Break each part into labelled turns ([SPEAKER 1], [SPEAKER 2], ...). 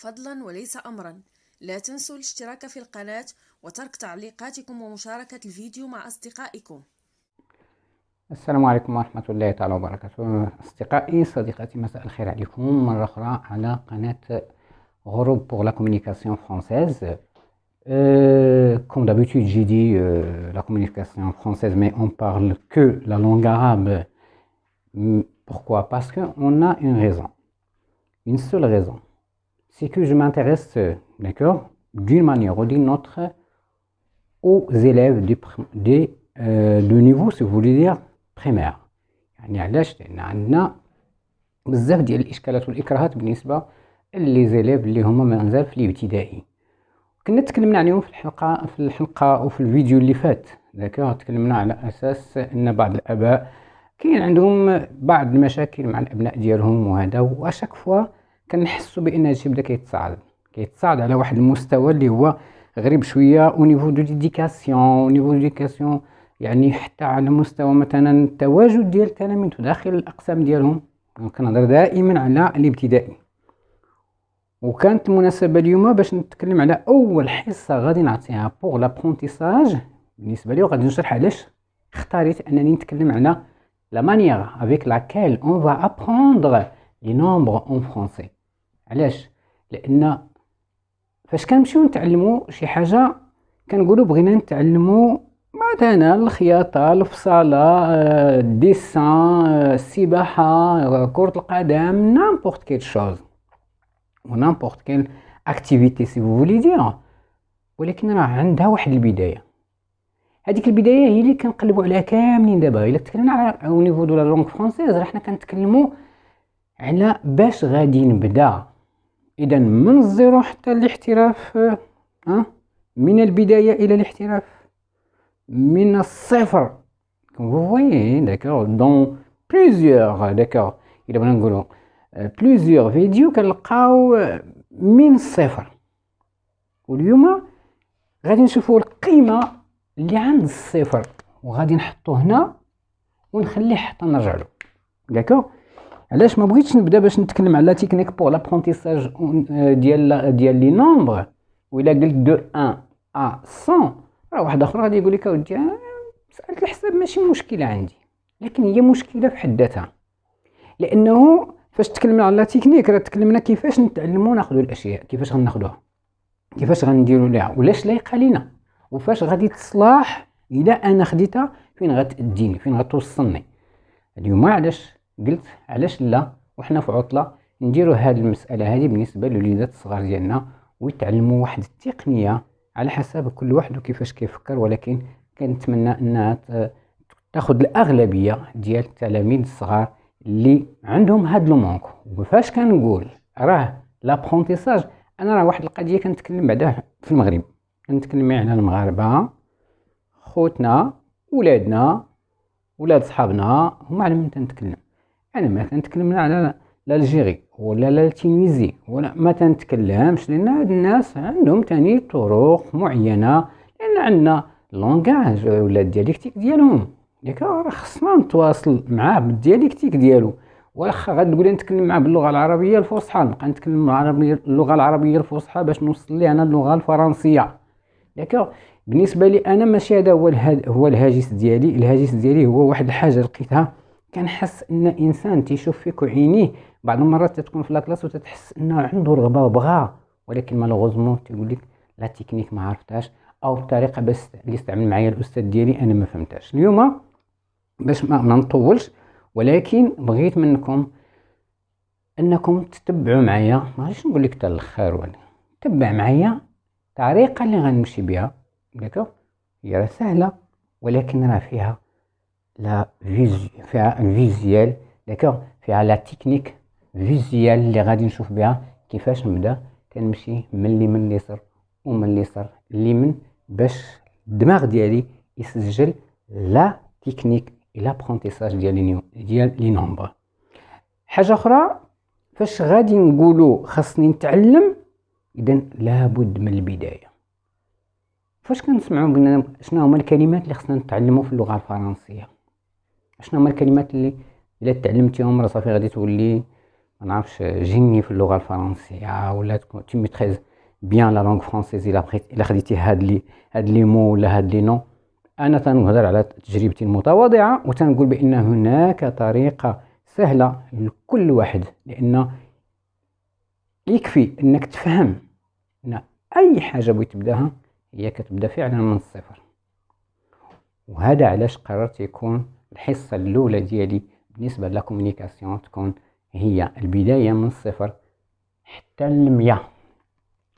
[SPEAKER 1] فضلا وليس أمرا. لا تنسوا الاشتراك في القناة وترك تعليقاتكم ومشاركة الفيديو مع أصدقائكم.
[SPEAKER 2] السلام عليكم ورحمة الله تعالى وبركاته. أصدقائي صديقاتي، مساء الخير عليكم مرة أخرى على قناة Groupe pour la communication française. Comme d'habitude, j'ai dit la communication française, mais on parle que la langue arabe. Pourquoi? Parce qu'on a une raison, une seule raison. C'est que je m'intéresse, d'accord, d'une manière ou d'une autre, aux élèves de niveau, si vous voulez dire, primaire. يعني علاش؟ لأن عندنا بزاف ديال الإشكالات والإكراهات بالنسبة لي زيليف اللي هما مازال في الابتدائي. كنا تكلمنا عليهم في الحلقة وفي الفيديو اللي فات، داكوغ. تكلمنا على أساس أن بعض الآباء كاين عندهم بعض المشاكل مع الأبناء ديالهم، وهذا وأشاك فوا كنحسوا بأن هادشي بدا كيتصاعد على واحد المستوى اللي هو غريب شوية او نيفو دو ليديكاسيون، يعني حتى على مستوى مثلا التواجد ديال التلاميذ داخل الأقسام ديالهم. كنهضر دائما على الابتدائي، وكانت المناسبة اليوم باش نتكلم على أول حصة غادي نعطيها بوغ لابرونتيساج بالنسبة لي، وغادي نشرح علاش اختاريت أنني نتكلم على لا مانيير افيك لاكيل اون فا ابروندر لي نومبر اون فرونسي. علاش؟ لأن فاش كنمشيو نتعلمو شي حاجة كنقولو بغينا نتعلمو مثلا الخياطة، الفصالة، الديسان، السباحة، كرة القدم، n'importe quelle chose و n'importe quelle activité si vous voulez dire، ولكن راه عندها واحد البداية. هذيك البداية هي اللي كنقلبوا عليها كاملين دابا. الا تكلمنا على او نيفو دو لا لونغ فرونسيز، راه حنا كنتكلموا على باش غادي نبدا اذا من الزيرو حتى الاحتراف، من البداية الى الاحتراف، من الصفر. vous voyez d'accord dans plusieurs d'accord إلا بغينا نقولوا plusieurs فيديو كنلقاو من الصفر. واليوم غادي نشوفوا القيمة اللي عند الصفر وغادي نحطو هنا ونخليه حتى نرجع له. داكوغ. علاش ما بغيتش نبدا باش نتكلم على تكنيك بور لابرونتيساج ديال لي نومبر، وإلا قلت دو 1 à 100 راه واحد اخر غادي يقول لك اودي مسألة الحساب ماشي مشكلة عندي، لكن هي مشكلة في حد ذاتها. لأنه فاش تكلمنا على تكنيك راه تكلمنا كيفاش نتعلمو ناخدو الأشياء، كيفاش غناخدوها، كيفاش غنديرو ليها، ولاش لايقة لينا، وفاش غادي تصلاح إلا أنا خديتها فين غتأديني، فين غتوصلني. اليوم علاش قلت علاش لا وحنا في عطلة نديرو هاد المسألة هادي بالنسبة للوليدات الصغار ديالنا، ويتعلموا واحد التقنية على حسب كل واحد وكيفاش كيفكر. ولكن كنتمنى انها تاخذ الاغلبيه ديال التلاميذ الصغار اللي عندهم هاد لو مونك. وفاش كنقول راه لابرونتيساج، انا راه واحد القضيه كنتكلم بعدا في المغرب، كنتكلم على المغاربه خوتنا ولادنا ولاد صحابنا، هما على من تنتكلم. انا ما كنتكلم على الجيري ولا التونسي ولا ما تنتكلمش، لان هاد الناس عندهم تاني طرق معينه، لان عندنا لونغاج ولا الديالكتيك ديالهم. ياك راه خصنا نتواصل معاه بالديالكتيك ديالو. واخا غتقولي نتكلم معاه باللغه العربيه الفصحى، نبقى نتكلم مع اللغه العربيه الفصحى باش نوصل ليه انا اللغه الفرنسيه. ياك بالنسبه لي انا ماشي هذا هو الهاجس ديالي. الهاجس ديالي هو واحد الحاجه لقيتها كنحس ان انسان تيشوف فيك وعينيه بعض المرات تتكون في لاكلاس وتتحس انه عنده رغبه وبغى، ولكن مالوغوزمون تيقول لك لا تكنيك ما عرفتهاش، او الطريقه بس اللي استعمل معايا الاستاذ ديالي انا ما فهمتهاش. اليوم باش ما نطولش، ولكن بغيت منكم انكم تتبعوا معايا، ماشي نقول لك حتى الاخر، ولا تبع معايا الطريقه اللي غنمشي بها. داكوغ. هي راه سهله، ولكن راه فيها فيها الفيزيال، داكوغ، فيها لا تكنيك فيزيال اللي غادي نشوف بها كيفاش نبدا كنمشي من اليسار ومن اليسار لليمين باش الدماغ ديالي يسجل لا تكنيك لابرونتيساج ديال لي نومبر. حاجه اخرى، فاش غادي نقولوا خاصني نتعلم، اذا لابد من البدايه. فاش كنسمعوا قلنا شنو هما الكلمات اللي خصنا نتعلموا في اللغه الفرنسيه، شنو هما الكلمات اللي الا تعلمتيهم راه صافي غادي تولي ما نعرفش جيني في اللغه الفرنسيه ولا تكون تي ميتريز بيان لا لونغ فرونسيز الا خديتي هاد لي مو ولا هاد لي نو. انا تنهضر على تجربتي المتواضعه وتنقول بان هناك طريقه سهله لكل واحد، لان يكفي انك تفهم ان اي حاجه بغيت تبداها هي كتبدا فعلا من الصفر. وهذا علاش قررت يكون الحصه الاولى ديالي بالنسبه لا كومونيكاسيون تكون هي البدايه من الصفر حتى المية.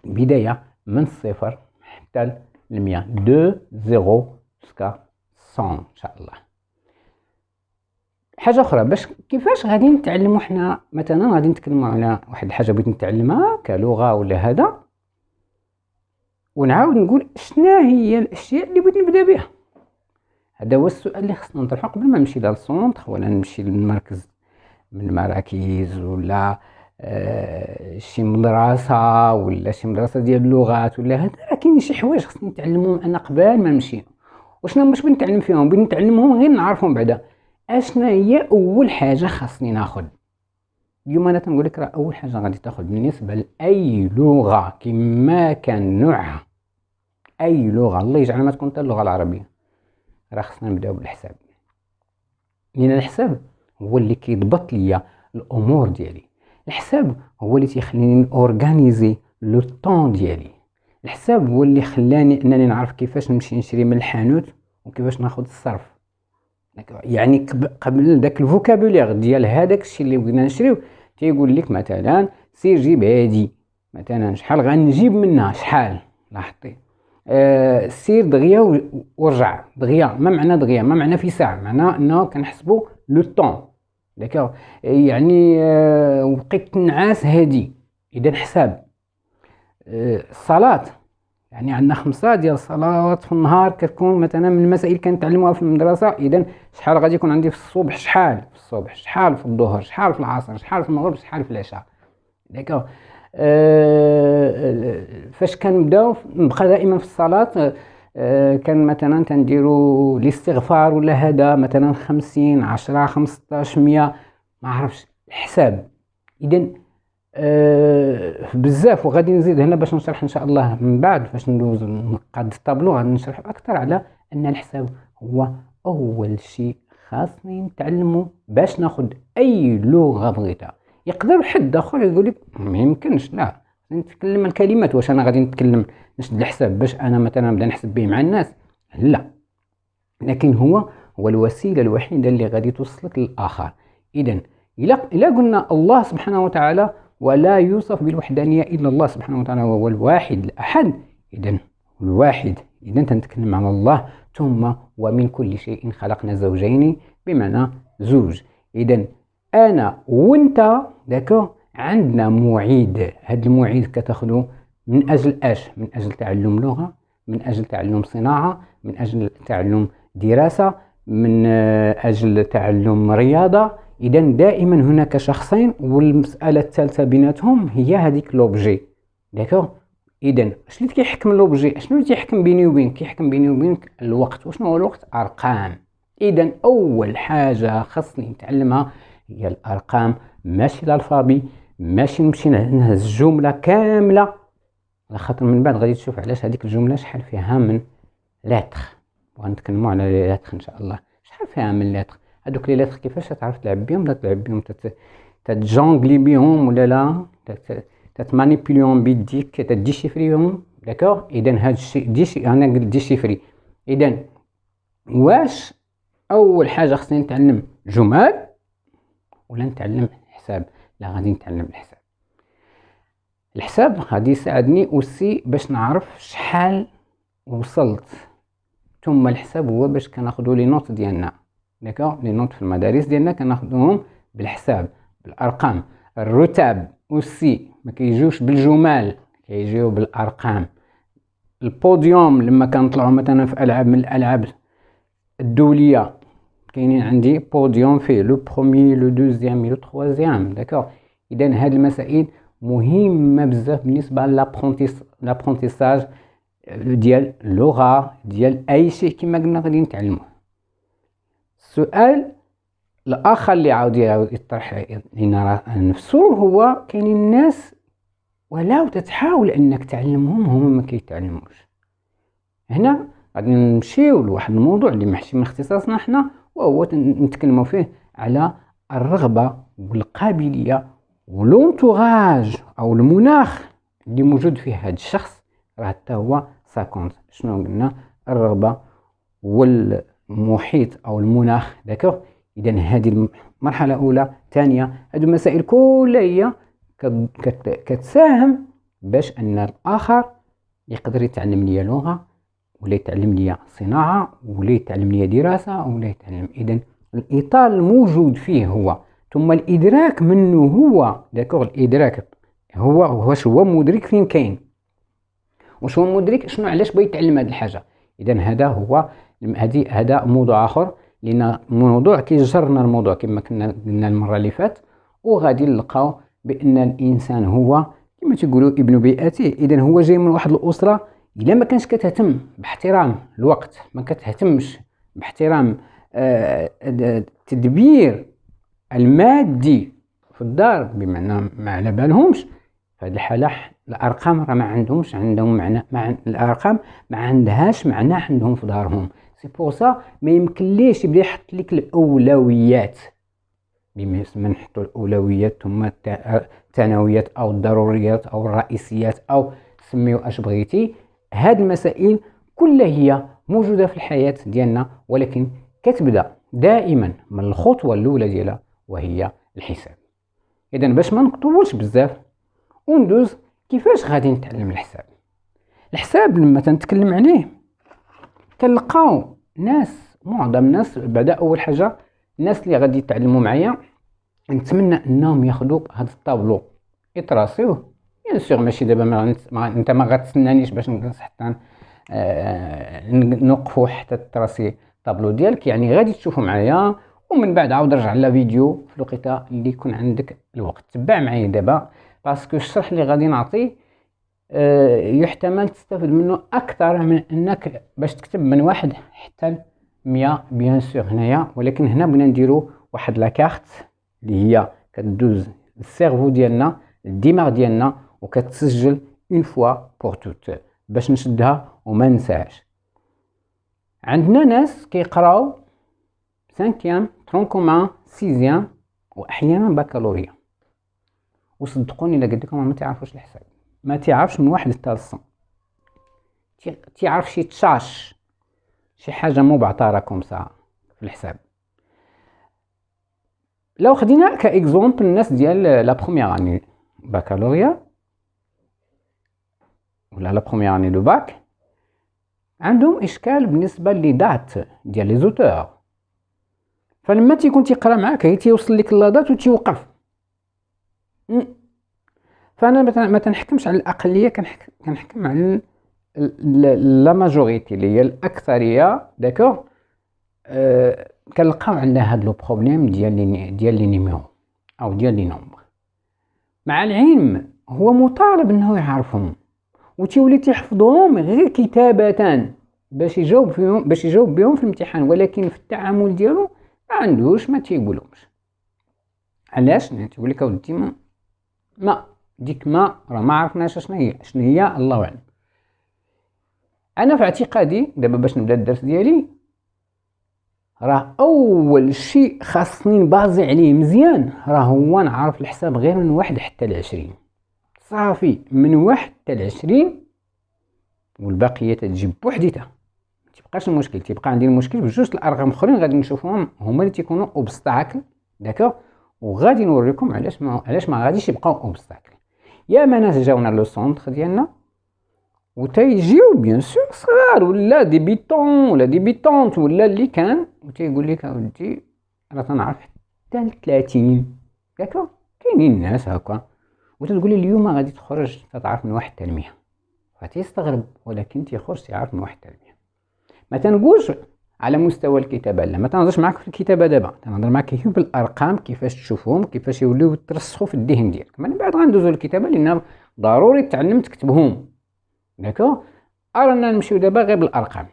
[SPEAKER 2] البدايه من الصفر حتى المية، دو زيرو جوسكا 100 ان شاء الله. حاجه اخرى، باش كيفاش غادي نتعلموا حنا مثلا، غادي نتكلموا على واحد الحاجه بغيت نتعلمها كلغه ولا هذا، ونعاود نقول شنا هي الاشياء اللي بغيت نبدا بها. هذا هو السؤال اللي خصنا نطرحه قبل ما نمشي للسونطر ولا نمشي للمركز من المراكز ولا شي مدرسه ولا شي مدرسه ديال اللغات ولا هذا. كاين شي حوايج خصني نتعلمهم انا قبل ما نمشي. وشنو باش بنتعلم فيهم؟ بغيت نتعلمهم غير نعرفهم بعدا. اشنا هي اول حاجه خاصني ناخذ؟ اليوم انا تنقول لك راه اول حاجه غادي تاخذ بالنسبه لاي لغه كما كان نوعها، اي لغه الله يجعل ما تكون حتى اللغه العربيه، راه خصنا نبداو بالحساب. لان الحساب هو اللي كيضبط ليا الامور ديالي. الحساب هو اللي تيخليني اورغانيزي لو طون ديالي. الحساب هو اللي خلاني انني نعرف كيفاش نمشي نشري من الحانوت وكيفاش ناخذ الصرف. يعني قبل داك الفوكابولير ديال هذاك الشيء اللي بغينا نشريو تيقول لك مثلا سير جيب هادي، مثلا شحال غنجيب منها، شحال لاحظتي. سير دغيا ورجع. دغيا ما معنى دغيا؟ ما معنى في ساعه؟ معناه انه كنحسبوا لو طون. داكوغ، يعني وقيت النعاس هادي، اذا حساب. الصلاه يعني عندنا 5 ديال الصلوات في النهار كتكون مثلا من المسائل كنتعلموها في المدرسه. اذا شحال غادي يكون عندي في الصبح؟ شحال في الصبح، شحال في الظهر، شحال في العصر، شحال في المغرب، شحال في العشاء. داكوغ. فاش كنبداو نبقى دائما في الصلاه، كان مثلا تنديروا الاستغفار ولا هذا مثلا 50 10 15 100 ما عرفش الحساب. اذا بزاف. وغادي نزيد هنا باش نشرح ان شاء الله من بعد فاش ندوز نقاد الطابلو غادي نشرح اكثر على ان الحساب هو اول شيء خاصني نتعلمه باش ناخذ اي لغه بغيتها. يقدر حد اخر يقول لك ما يمكنش، لا نتكلم الكلمات. واش انا غادي نتكلم نشد الحساب باش انا مثلا نبدا نحسب به مع الناس؟ لا، لكن هو الوسيله الوحيده اللي غادي توصلك للاخر. اذا الا قلنا الله سبحانه وتعالى ولا يوصف بالوحدانيه الا الله سبحانه وتعالى وهو الواحد الاحد، اذا الواحد، اذا تنتكلم على الله. ثم ومن كل شيء خلقنا زوجين، بمعنى زوج. اذا انا وانت داكو عندنا موعد. هذا الموعد كتاخذه من اجل اش؟ من اجل تعلم لغه، من اجل تعلم صناعه، من اجل تعلم دراسه، من اجل تعلم رياضه. اذا دائما هناك شخصين، والمساله الثالثه بيناتهم هي هذيك لوبجي. داكو. اذا اش اللي كيحكم لوبجي؟ شنو اللي كيحكم بيني وبينك؟ كيحكم بيني وبينك الوقت. وشنو هو الوقت؟ ارقام. اذا اول حاجه خصني نتعلمها هي الارقام، ماشي الالفابي، ماشي نمشي نهز جمله كامله، على خاطر من بعد غادي تشوف علاش هذيك الجمله شحال فيها من لاتر. وغنتكلموا على لي لاتر ان شاء الله. شحال فيها من لاتر؟ هذوك لي لاتر كيفاش تعرف تلعب بهم؟ تلعب بهم، تجونغلي بهم ولا لا، تمانيبيليهم بيديك، تديشيفريهم. داكوغ. اذا هذا الشيء انا قلت ديشيفري. اذا واش اول حاجه خصني نتعلم جمل ولا نتعلم حساب؟ لا، غادي نتعلم الحساب. الحساب غادي يساعدني اوسي باش نعرف شحال وصلت. ثم الحساب هو باش كناخذوا لي نوت ديالنا. داكوغ. لي نوت في المدارس ديالنا كناخذوهم بالحساب، بالارقام. الرتب اوسي ما كيجيوش بالجمل، كيجيو بالارقام. البوديوم لما كنطلعوا مثلا في العاب من الالعاب الدوليه، كاينين عندي بوديوم فيه لو بروميي، لو دوزيام، لو تروازيام. داكوغ. اذا هاد المسائل مهمه بزاف بالنسبه لابرونتيساج ديال اللغه، ديال اي شيء كما قلنا غادي نتعلموه. السؤال الاخر اللي عاود يطرح لنا نفسه هو كاينين الناس ولاو تتحاول انك تعلمهم هما ما كيتعلموش. هنا غادي نمشيو لواحد الموضوع اللي ماشي من اختصاصنا حنا، وهو نتكلموا فيه على الرغبه والقابليه والانتوراج او المناخ اللي موجود فيه هذا الشخص. راه حتى هو ساكونت شنو قلنا الرغبه والمحيط او المناخ. داكوغ، اذا هذه المرحله الاولى. ثانيه، هذو المسائل كلها هي كتساهم باش ان الاخر يقدر يتعلم ليا لغه، ولا يتعلم ليا صناعه، ولا يتعلم ليا دراسه، ولا يتعلم. اذا الاطار الموجود فيه هو، ثم الادراك منه هو. داكوغ، الادراك هو واش هو مدرك فين كاين، واش هو مدرك شنو علاش بغى يتعلم هذه الحاجه. اذا هذا هو هذا موضوع اخر، لان موضوع كيجرنا الموضوع كما كنا قلنا المره اللي فات، وغادي نلقاو بان الانسان هو كما تيقولوا ابن بيئته. اذا هو جاي من واحد الاسره الا ما كانش كتهتم باحترام الوقت، ما كتهتمش باحترام التدبير المادي في الدار، بمعنى ما على بالهمش، في هذه الحاله الارقام راه ما عندهم معنى. الارقام ما عندهاش معنى عندهم في دارهم. سي بور سا ما يمكنليش يبدا يحط لك الاولويات، بما نحطوا الاولويات ثم الثانويات او الضروريات او الرئيسيات او سميو اش بغيتي. هاد المسائل كلها هي موجوده في الحياه ديالنا، ولكن كتبدا دائما من الخطوه الاولى ديالها وهي الحساب. اذا باش ما نطولش بزاف وندوز كيفاش غادي نتعلم الحساب. الحساب لما تنتكلم عليه كنلقاو ناس، معظم الناس بعدا اول حاجه الناس اللي غادي يتعلموا معايا نتمنى انهم ياخذوا هذا الطابلو يتراسيوه. بيان سور ماشي دابا انت ما غتسنانيش باش نجلس حتى نوقفوا حتى تراسي الطابلو ديالك، يعني غادي تشوفوا معايا ومن بعد عاود رجع على فيديو في الوقيته اللي يكون عندك الوقت. تبع معايا دابا باسكو الشرح اللي غادي نعطيه يحتمل تستفد منه اكثر من انك باش تكتب من واحد حتى 100 بيان سور هنايا. ولكن هنا بغينا نديرو واحد لاكارت اللي هي كدوز السيرفو ديالنا، الدماغ ديالنا، وكتسجل اون فوا بور توت باش نشدها وما ننساهاش. عندنا ناس كيقراو 5 ترون كومان 6 واحيانا بكالوريا، وصدقوني الا قلت لكم ما تعرفوش الحساب، ما تعرفش من واحد حتى ل100. تعرف شي تشاش، شي حاجه مبعثره راكم ساعه في الحساب. لو خدينا كاكزومبل الناس ديال لا بروميير اني بكالوريا ولا لا بروميير اني دو باك، عندهم اشكال بالنسبه لي دات ديال لي زوتور. فلما تيكون تيقرا معاك هي تيوصل لك لا دات وتيوقف. فانا ما تنحكمش على الاقليه، كنحكم على لا ماجوريتي اللي هي الاكثريه. داكوغ، كنلقاو عندنا هاد لو بروبليم ديال لي نيميرو او ديال لي نومبر. مع العلم هو مطالب انه يعرفهم وتيولي تيحفظهم غير كتابه باش يجاوب بهم في الامتحان، ولكن في التعامل ديالو ما عندوش، ما تيقولهمش. علاش؟ تيقول لك اودي ما ديك ما راه ما عرفناش شنو هي الله اعلم. انا في اعتقادي دابا باش نبدا الدرس ديالي، راه اول شيء خاصني نبازي عليه مزيان راه هو نعرف الحساب غير من 1 حتى 20. صافي، من 1 حتى 20 والباقيه تجيب بوحديتها. ما تيبقاش المشكل، تيبقى عندي المشكل بجوج الارقام اخرين غادي نشوفهم هما اللي تيكونوا اوبستاكل. داكوغ، وغادي نوريكم علاش ما غاديش يبقاو اوبستاكل. يا ما ناس جاونا لو سونتر ديالنا وتيجيو بيان سور صغار ولا ديبيتون ولا ديبيتونت ولا اللي كان، وتيقول لك اودي انا تنعرف حتى 30. داكوغ، كاينين الناس هكا، وتقول لي اليوم غادي تخرج تتعرف من 1 حتى 100. فتيستغرب، ولكن تيخرج يعرف من 1 حتى 100. ما تنقولش على مستوى الكتابه، لا ما تنهضرش معاك في الكتابه دابا، تنهضر معاك هي بالارقام كيفاش تشوفهم، كيفاش يوليو يترسخوا في الذهن ديالك. من بعد غندوزو للكتابه لان ضروري تعلم تكتبهم. داكوغ، رانا نمشيو دابا غير بالارقام.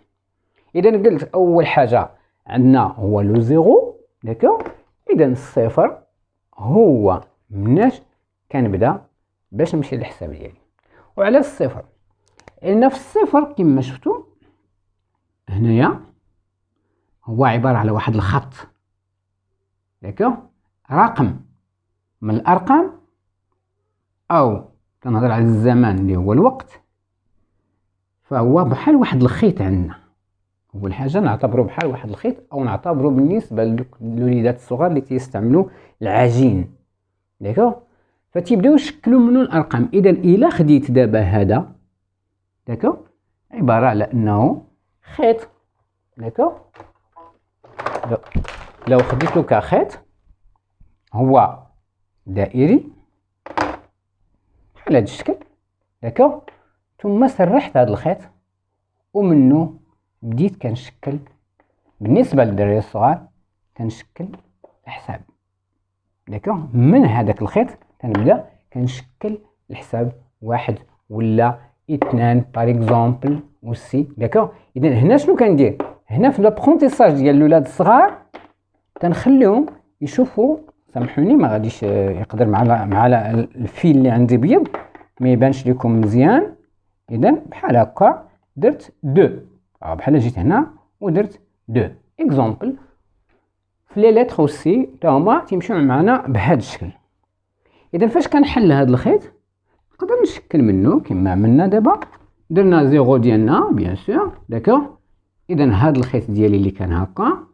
[SPEAKER 2] اذا قلت اول حاجه عندنا هو لو زيرو. داكوغ، إذا الصفر هو مناش كنبدا باش نمشي للحساب ديالي. وعلى الصفر لأن في الصفر كما شفتوا هنايا هو عبارة على واحد الخط، داكوغ، رقم من الأرقام، أو كنهضر على الزمان اللي هو الوقت، فهو بحال واحد الخيط عندنا. أول حاجة نعتبره بحال واحد الخيط، أو نعتبره بالنسبة للوليدات الصغار اللي تيستعملوا العجين، داكوغ، فتيبداو يشكلوا منه الأرقام. إذا إلا خديت دابا هذا، داكوغ، عبارة على أنه خيط، داكوغ، لو خديتو كخيط هو دائري بحال هاد الشكل، داكوغ، ثم سرحت هاد الخيط ومنه بديت كنشكل بالنسبة للدراري الصغار كنشكل الحساب، داكوغ. من هذاك الخيط كنبدا كنشكل الحساب واحد ولا اثنان باغ اكزومبل اوسي، داكوغ. اذا هنا شنو كندير؟ هنا في لابرونتيساج ديال الاولاد الصغار كنخليهم يشوفوا، سامحوني ما غاديش يقدر مع الفيل اللي عندي بيض ما يبانش لكم مزيان. اذا بحال هكا درت دو، بحال جيت هنا ودرت دو اكزومبل. في لي لتر اوسي تا هما تيمشيو معنا بهذا الشكل. اذا فاش كنحل هذا الخيط نقدر نشكل منه كما عملنا دابا، درنا زيرو ديالنا بيان سور، داكوغ. اذا هذا الخيط ديالي اللي كان هكا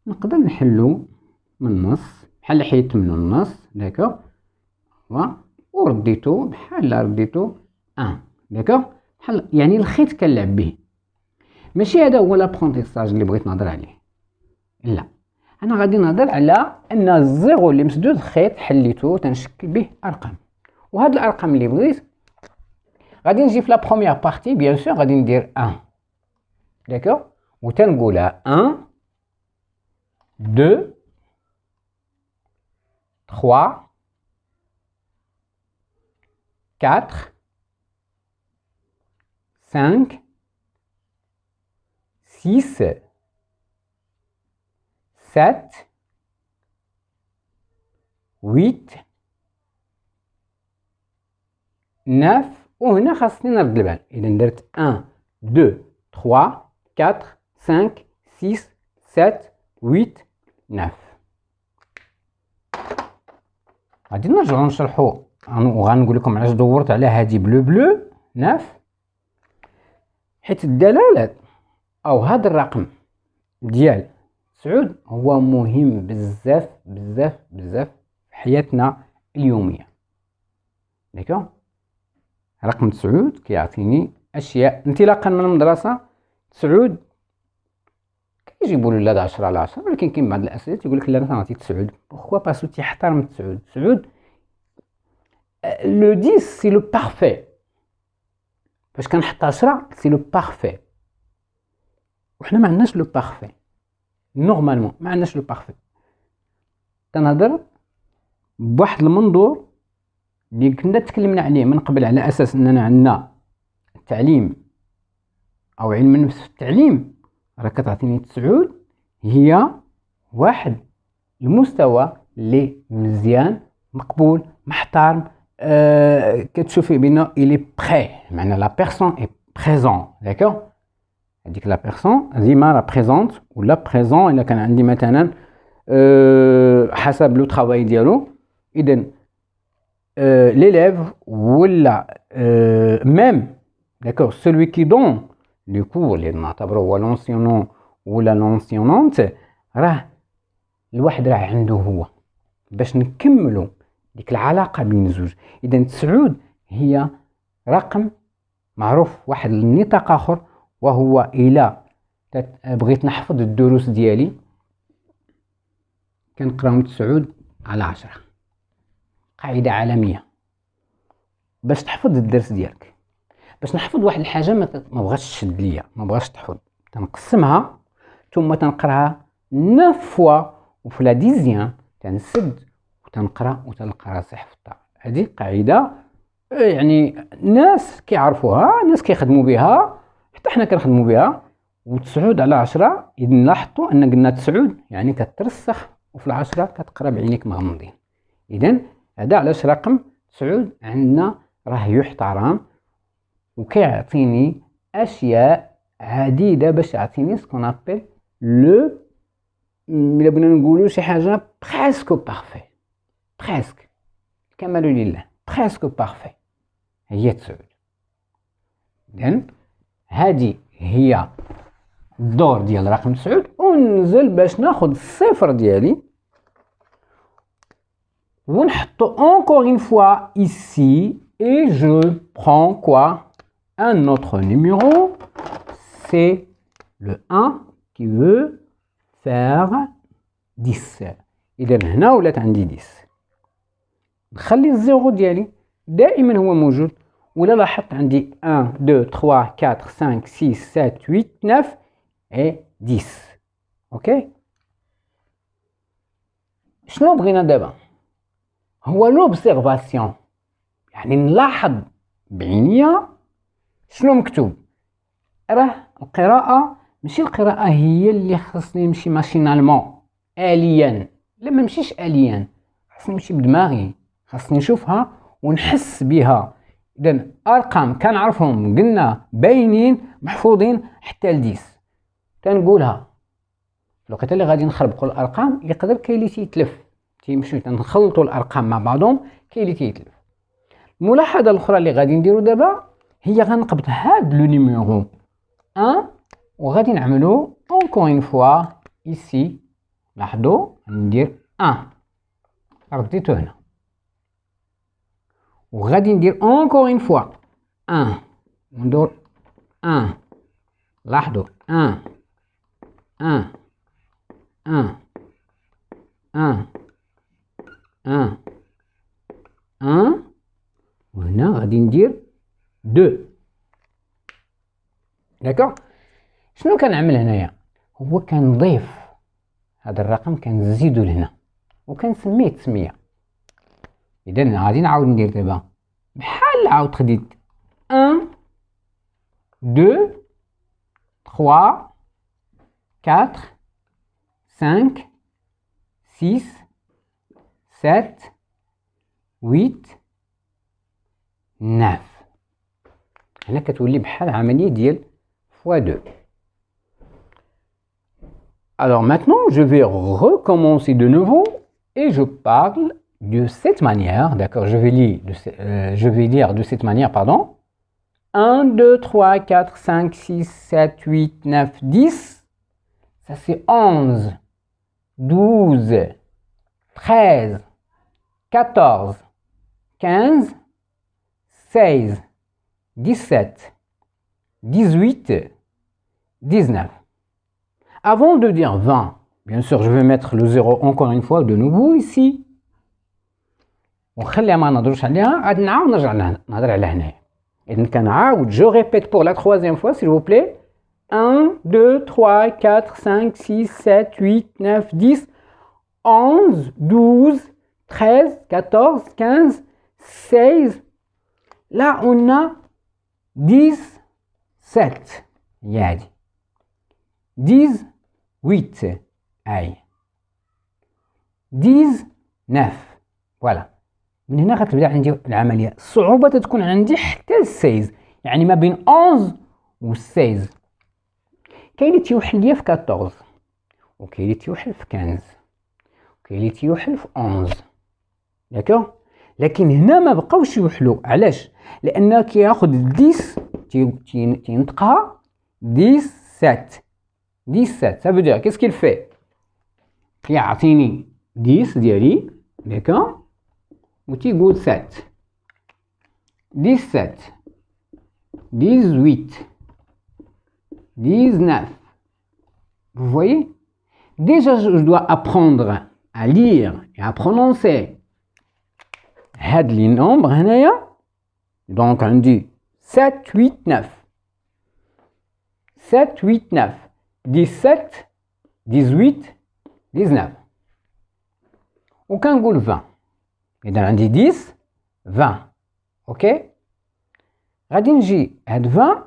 [SPEAKER 2] نقدر نحلو من النص بحال حيدت منه النص، داكوغ، ورديتو بحال رديتو داكوغ، بحال يعني الخيط كنلعب به. ماشي هذا هو لابرونتيساج اللي بغيت نهضر عليه، لا، انا غادي نهضر على ان الزيرو اللي مسدود خيط حليتو تنشكل به ارقام. وهاد الارقام اللي بغيت غادي نجي في لا بروميير بارتي بيان سور غادي ندير 1، داكوغ، وتنقولها 1 2 3 4 5 6 7 8 9. وهنا خاصني نرد البال. اذا درت 1 2 3 4 5 6 7 8 9. غادي نرجعو نشرحو وغنقول لكم علاش دورت على هادي بلو بلو 9، حيت الدلالات او هذا الرقم ديال 9 هو مهم بزاف بزاف بزاف في حياتنا اليوميه، داكوغ. رقم 9 كيعطيني اشياء. انطلاقا من المدرسه 9 كيجيبوا الولاد 10 على 10، ولكن كاين بعض الاساتذه تيقول لك لا انا نعطي 9 بوغكوا باسو تيحترم 9. 9 لو 10 سي لو بارفي، فاش كنحط 10 سي لو بارفي، وحنا ما عندناش لو بارفي نورمالمون، ما عندناش لو بارفي. كنهضر بواحد المنظور اللي كنا تكلمنا عليه من قبل، على اساس اننا عندنا التعليم او علم النفس في التعليم. راه كتعطيني 9 هي واحد المستوى اللي مزيان مقبول محترم، كتشوفي بانه الي بري، معنى لا بيرسون اي بريزون، داكوغ. هذيك لا بيرسون ديما لا بريزونت ولا بريزون. الا كان عندي مثلا حسب لو طرافاي ديالو، اذا l'élève ولا même d'accord celui qui donne le cours اللي نعتبره هو l'enseignant ولا l'enseignante، راه الواحد راه عنده هو باش نكملوا ديك العلاقه بين الزوج. اذا 9 هي رقم معروف واحد النطاق اخر، وهو الى بغيت نحفظ الدروس ديالي كنقراهم 9 على 10. قاعده عالميه باش تحفظ الدرس ديالك. باش نحفظ واحد الحاجه ما بغاش تشد ليا، ما بغاش تحفظ، تنقسمها ثم تنقراها 9 فوا، وفي لا ديزيام تنسد وتنقرا وتلقى راسي حفظتها. هذه قاعده يعني الناس كيعرفوها، الناس كيخدموا بها، حتى حنا كنخدموا بها. و9 على 10 اذا لاحظتوا ان قلنا 9 يعني كترسخ وفي العشرة كتقرا بعينيك مغمضين. إذن هذا علاش رقم 9 عندنا راه يحترم وكيعطيني أشياء عديدة باش يعطيني سكون أبل لو، إلا بغينا نقولو شي حاجة بريسكو بارفي، بريسك الكمال لله، بريسكو بارفي هي 9. إذن هادي هي الدور ديال رقم 9. وننزل باش ناخد الصفر ديالي ونحطو encore une fois ici et je prends quoi? Un autre numéro, c'est le 1 qui veut faire 10. إذا هنا ولات عندي 10. نخلي الزيرو ديالي دائما هو موجود، ولا لاحظت عندي 1 2 3 4 5 6 7 8 9 et 10. اوكي، شنو بغينا دابا؟ هو لوبسيرفاسيون، يعني نلاحظ بعينيا شنو مكتوب. راه القراءة ماشي القراءة هي اللي خصني نمشي ماشينالمون آليا، لا ما نمشيش آليا، خصني نمشي بدماغي، خصني نشوفها ونحس بها. إذن أرقام كنعرفهم قلنا باينين محفوظين حتى ل10 تنقولها. في الوقت اللي غادي نخربقوا الأرقام يقدر كاين اللي تيتلف، تيمشيو تنخلطوا الأرقام مع بعضهم، كاين اللي تيتلف. الملاحظة الأخرى اللي غادي نديرو دابا هي غنقبض هاد لو نيميرو 1 وغادي نعملو encore une fois ici. لاحظوا ندير 1 رديتو هنا، وغادي ندير encore une fois 1 وندور 1. لاحظوا 1 1 1 1 1 1 وهنا غادي ندير 2. داكوغ. شنو كنعمل هنايا؟ هو كنضيف هذا الرقم كنزيدو لهنا وكنسميه تسميه. اذا غادي نعاود ندير دابا بحال عاود خديت 1 2 3 4 5 6 7 8 9. هنا كتولي بحال عملية ديال x2. Alors maintenant, je vais recommencer de nouveau et je parle de cette manière, d'accord, je vais lire de cette manière, pardon. 1, 2, 3, 4, 5, 6, 7, 8, 9, 10. Ça c'est 11, 12, 13, 14, 15, 16, 17, 18, 19. Avant de dire 20, bien sûr, je vais mettre le 0 encore une fois de nouveau ici. ونخليها ما نهضروش عليها، عاد نعاود نرجع نهضر على هنايا. إذن كنعاود جو ريبيت pour la troisième fois s'il vous plaît. 1, 2, 3, 4, 5, 6, 7, 8, 9, 10, 11, 12, 13, 14, 15, 16. Là on a 17. هي 18. أي 19. فوالا. من هنا غتبدا عندي العملية. الصعوبة تتكون عندي حتى ل16، يعني ما بين 11 و 16. كاين اللي تيوحل ليا في 14 وكاين اللي تيوحل في 15 وكاين اللي تيوحل في 11. داكوغ. لكن هنا ما بقاوش يوحلوا. علاش؟ لأن كياخد 10 تينطقها 17. 17 ça veut dire qu'est-ce qu'il fait؟ كيعطيني 10 ديالي داكوغ وتيقول 7 17 18 19. Vous voyez? Déjà je dois apprendre à lire et à prononcer هاد لي نومبر هنايا. دونك عندي 7 8 9 7 8 9 17 18 19 وكنقول 20. إذا عندي 10 20. أوكي. غادي نجي هاد 20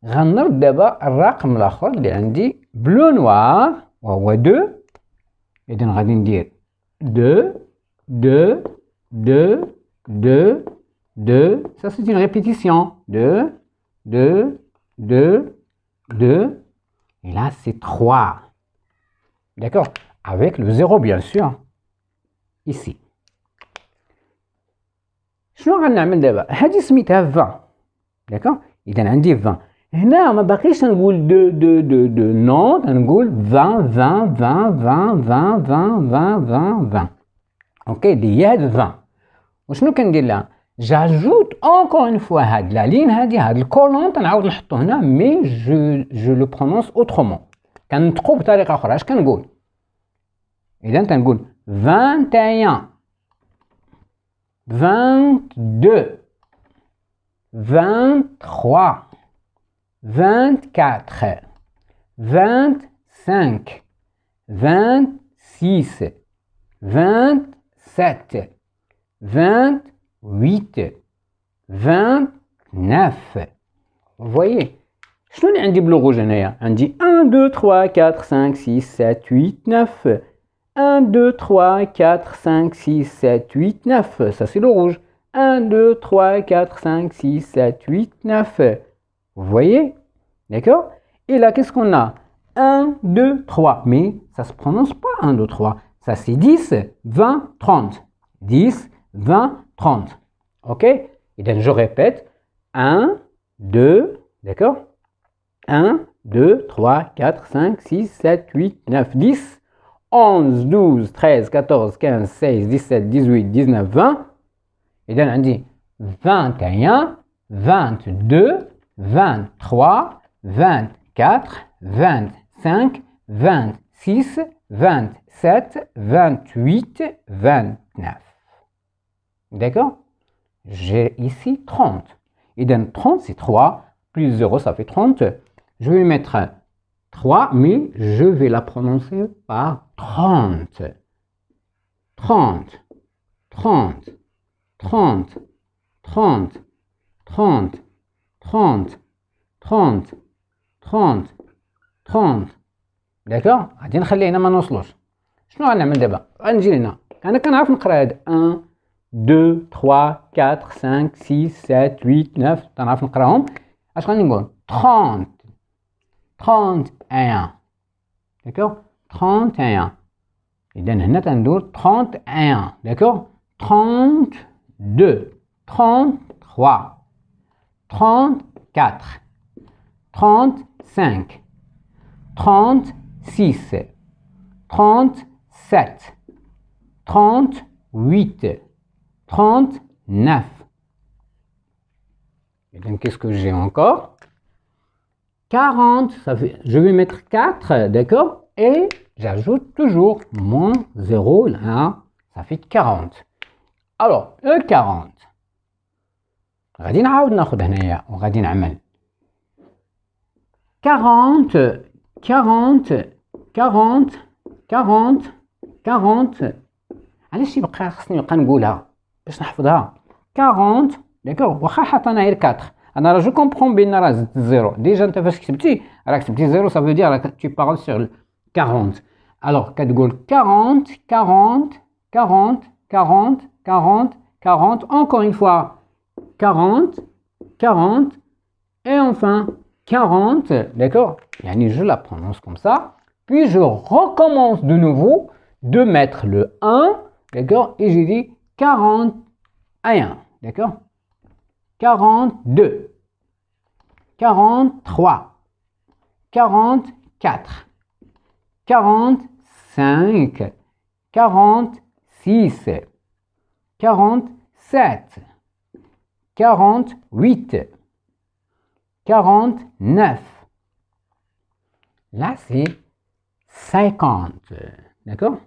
[SPEAKER 2] غنرد دابا الرقم الآخر اللي عندي بلو نوار وهو 2. إذا غادي ندير 2, 2, 2, 2, 2. Ça, c'est une répétition. 2, 2, 2, 2. Et là, c'est 3. D'accord? Avec le 0, bien sûr. Ici. شنو غنعمل دابا؟ هذه سميتها 20. d'accord اذا عندي 20 هنا ما باقيش نقول دو نو نقول 20 20 20 20 20 20 20 20 اوكي دي هاد 20 وشنو كندير لها j'ajoute encore une fois هاد لا لين هاد الكولون تنعاود نحطو هنا مي جو لو برونونس اوترومون كنطقو بطريقه اخرى اش كنقول اذا تنقول 21 22 23 24 25 26 27 28 29 Vous voyez شنو اللي عندي بالروج هنايا عندي 1 2 3 4 5 6 7 8 9 1 2 3 4 5 6 7 8 9 ça c'est le rouge 1 2 3 4 5 6 7 8 9 Vous voyez d'accord et là qu'est-ce qu'on a 1 2 3 mais ça se prononce pas 1 2 3 ça c'est 10 20 30 10 20 30 ok et donc je répète 1 2 d'accord 1 2 3 4 5 6 7 8 9 10 11 12 13 14 15 16 17 18 19 20 إذا عندي 21 22 23 24 25 26 27 28 29 D'accord J'ai ici 30 إذا 30 c'est 3 plus 0 ça fait 30 Je vais mettre 3 mais je vais la prononcer par 30 30 30 30 30 30 30 30 30 30 d'accord غادي نخلي هنا ما نوصلوش شنو غنعمل دابا غنجي هنا انا كنعرف نقرا هاد 1 2 3 4 5 6 7 8 9 كنعرف نقراهم اش غادي نقول 30 31 d'accord 31 اذا هنا تندور 31 d'accord 32 33 34 35 36 37 38 39 Et donc, qu'est-ce que j'ai encore 40, ça fait, je vais mettre 4, d'accord Et j'ajoute toujours mon 0 là, ça fait 40. Alors, le 40. غادي نعاود ناخذ هنايا وغادي نعمل 40 40 40 40 40 علاش يبقى خصني نبقى نقولها باش نحفظها 40 داكوغ واخا حطينا غير 4 انا راه جو كومبرون بان راه زدت الزيرو ديجا انت فاش كتبتي راه كتبتي زيرو سافو دير راك tu parles sur 40 alors كتقول 40 40 40 40 40 40 encore une fois 40 40 et enfin 40 d'accord يعني je la prononce comme ça puis je recommence de nouveau de mettre le 1 d'accord et j'ai dit 41 d'accord 42 43 44 45 46 47 48 49 Là, c'est 50. D'accord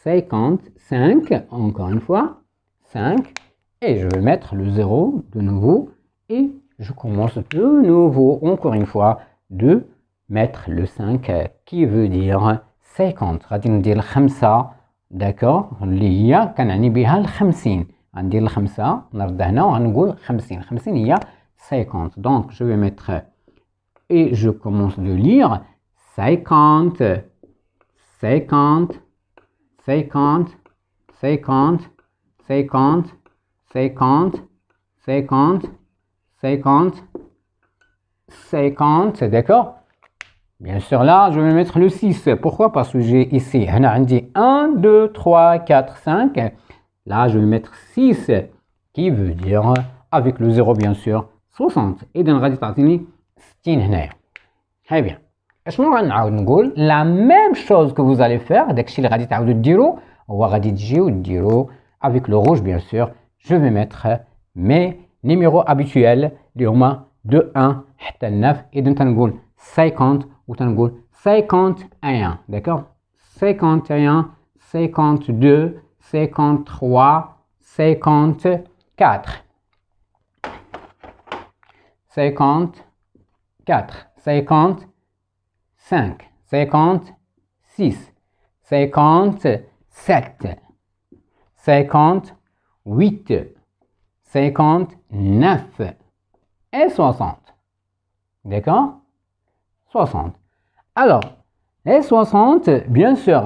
[SPEAKER 2] 55, encore une fois. 5. Et je vais mettre le 0 de nouveau. Et je commence de nouveau, encore une fois, de mettre le 5 qui veut dire 50. غادي ندير الخمسة. D'accord اللي هي كنعني بها الخمسين. غندير الخمسة نرد هنا وغنقول 50. 50 هي 50. Donc, je vais mettre et je commence de lire 50, 50, 50, 50 50 50 50 50 50, d'accord? Bien sûr, là, je vais mettre le 6. Pourquoi? Parce que j'ai ici, on a dit 1, 2, 3, 4, 5. Là, je vais mettre 6, qui veut dire, avec le 0, bien sûr, 60. Et donc, غادي تعطيني 60 هنايا. Très bien. شنو غنعاود نقول؟ La même chose que vous allez faire, داكشي اللي غادي تعاودوا ديروا هو غادي تجيو ديروا avec le rouge, bien sûr. Je vais mettre mes numéros habituels اللي هما de 1 حتى 9. إذن تنقول 50 وتنقول 51, d'accord? 51, 52, 53, 54. 54, 55, 56, 57, 58, 59 et 60. D'accord? 60. Alors, les 60, bien sûr,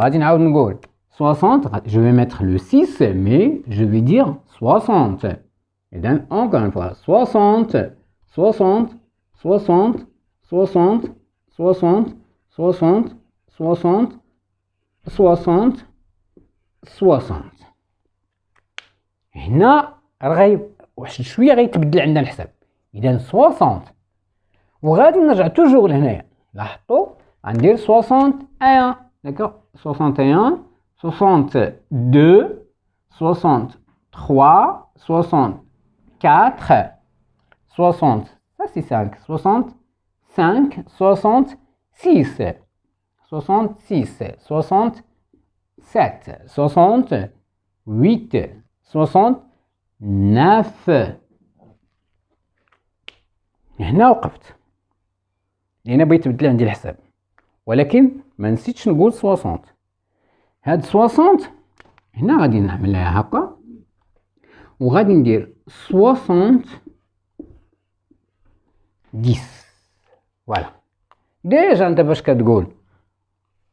[SPEAKER 2] 60, je vais mettre le 6, mais je vais dire 60. Et donc, encore une fois, 60, 60, 60, 60, 60, 60, 60, 60, 60. هنا واحد شويه غيتبدل عندنا الحساب. اذا 60 وغادي نرجع توجور لهنايا. لاحظوا غندير 61, d'accord? 61, 62, 63, 64, 60. Ça c'est 5. 65, 66, 66, 67, 68, 69. هنا وقفت لأن بغيت نبدل عندي الحساب، ولكن ما نسيتش نقول 60. هاد 60 هنا غادي نعملها هكا وغادي ندير 60 10. فوالا ديجا انت باش كتقول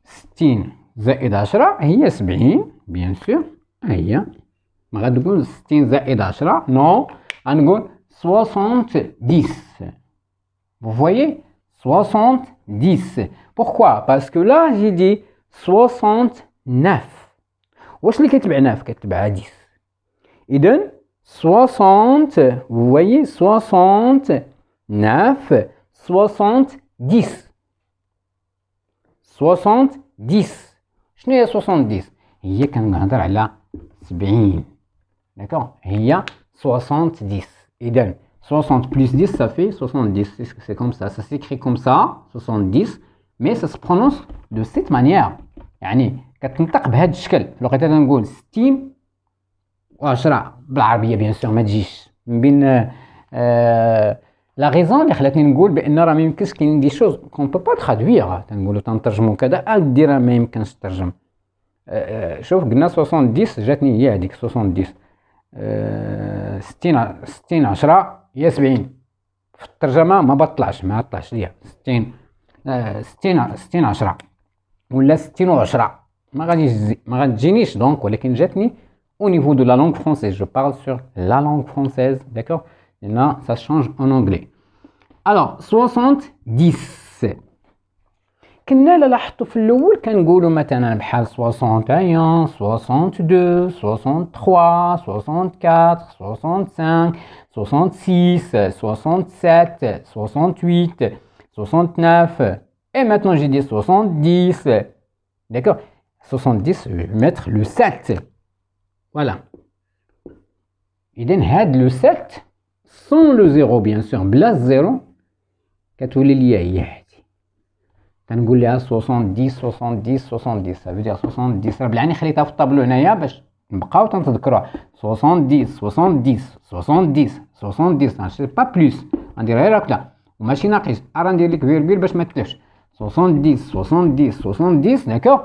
[SPEAKER 2] 60 زائد 10 هي 70 بيان سور. هي ما غتقول 60 زائد 10 نو، غنقول 60 10. Vous voyez, 70. Pourquoi? Parce que là, j'ai dit 69. واش اللي كتبع 9 كتبع 10. إذن 60, vous voyez, 69, 70. 70. شنو هي 70؟ هي كنهضر على 70. D'accord? هي 70. إذن 60 plus 10, ça fait 70. C'est comme ça. Ça s'écrit comme ça, 70. Mais ça se prononce de cette manière. يعني كتنطق بهذا الشكل. في الوقت هذا نقول 60 و10 بالعربية بيان سور ما تجيش من بين لا غيزون اللي خلاتني نقول بان راه ما يمكنش كاينين دي شوز كون بو با ترادوير. تنقولوا تنترجموا كذا دير ما يمكنش تترجم. شوف قلنا 70 جاتني هي هذيك 70. 60 10 هي 70. في الترجمه ما بطلعش ليا 60 10 ولا 60 و10 ما غتجينيش دونك، ولكن جاتني au niveau de la langue française. Je parle sur la langue française, d'accord? Et là ça change en anglais. Alors 70 كنا لاحظتوا في الاول كنقولوا مثلا بحال 61 62 63 64 65 66 67 68 69 et maintenant j'ai dit 70. D'accord? 70, je vais mettre le 7. Voilà. إذن هاد le 7 sans le 0 bien sûr بلا 0 كتولي ليا هي هادي. كنقول لها 70 70 70. ça veut dire 70. بالعني خليتها في الطابلو هنايا باش نبقاو تنتذكروها. 70 70 70 70 سي با بلوس. غنديرها غير هكذا وماشي ناقص. راه ندير لك فيرغول باش ما تلفش. 70 70 70. d'accord?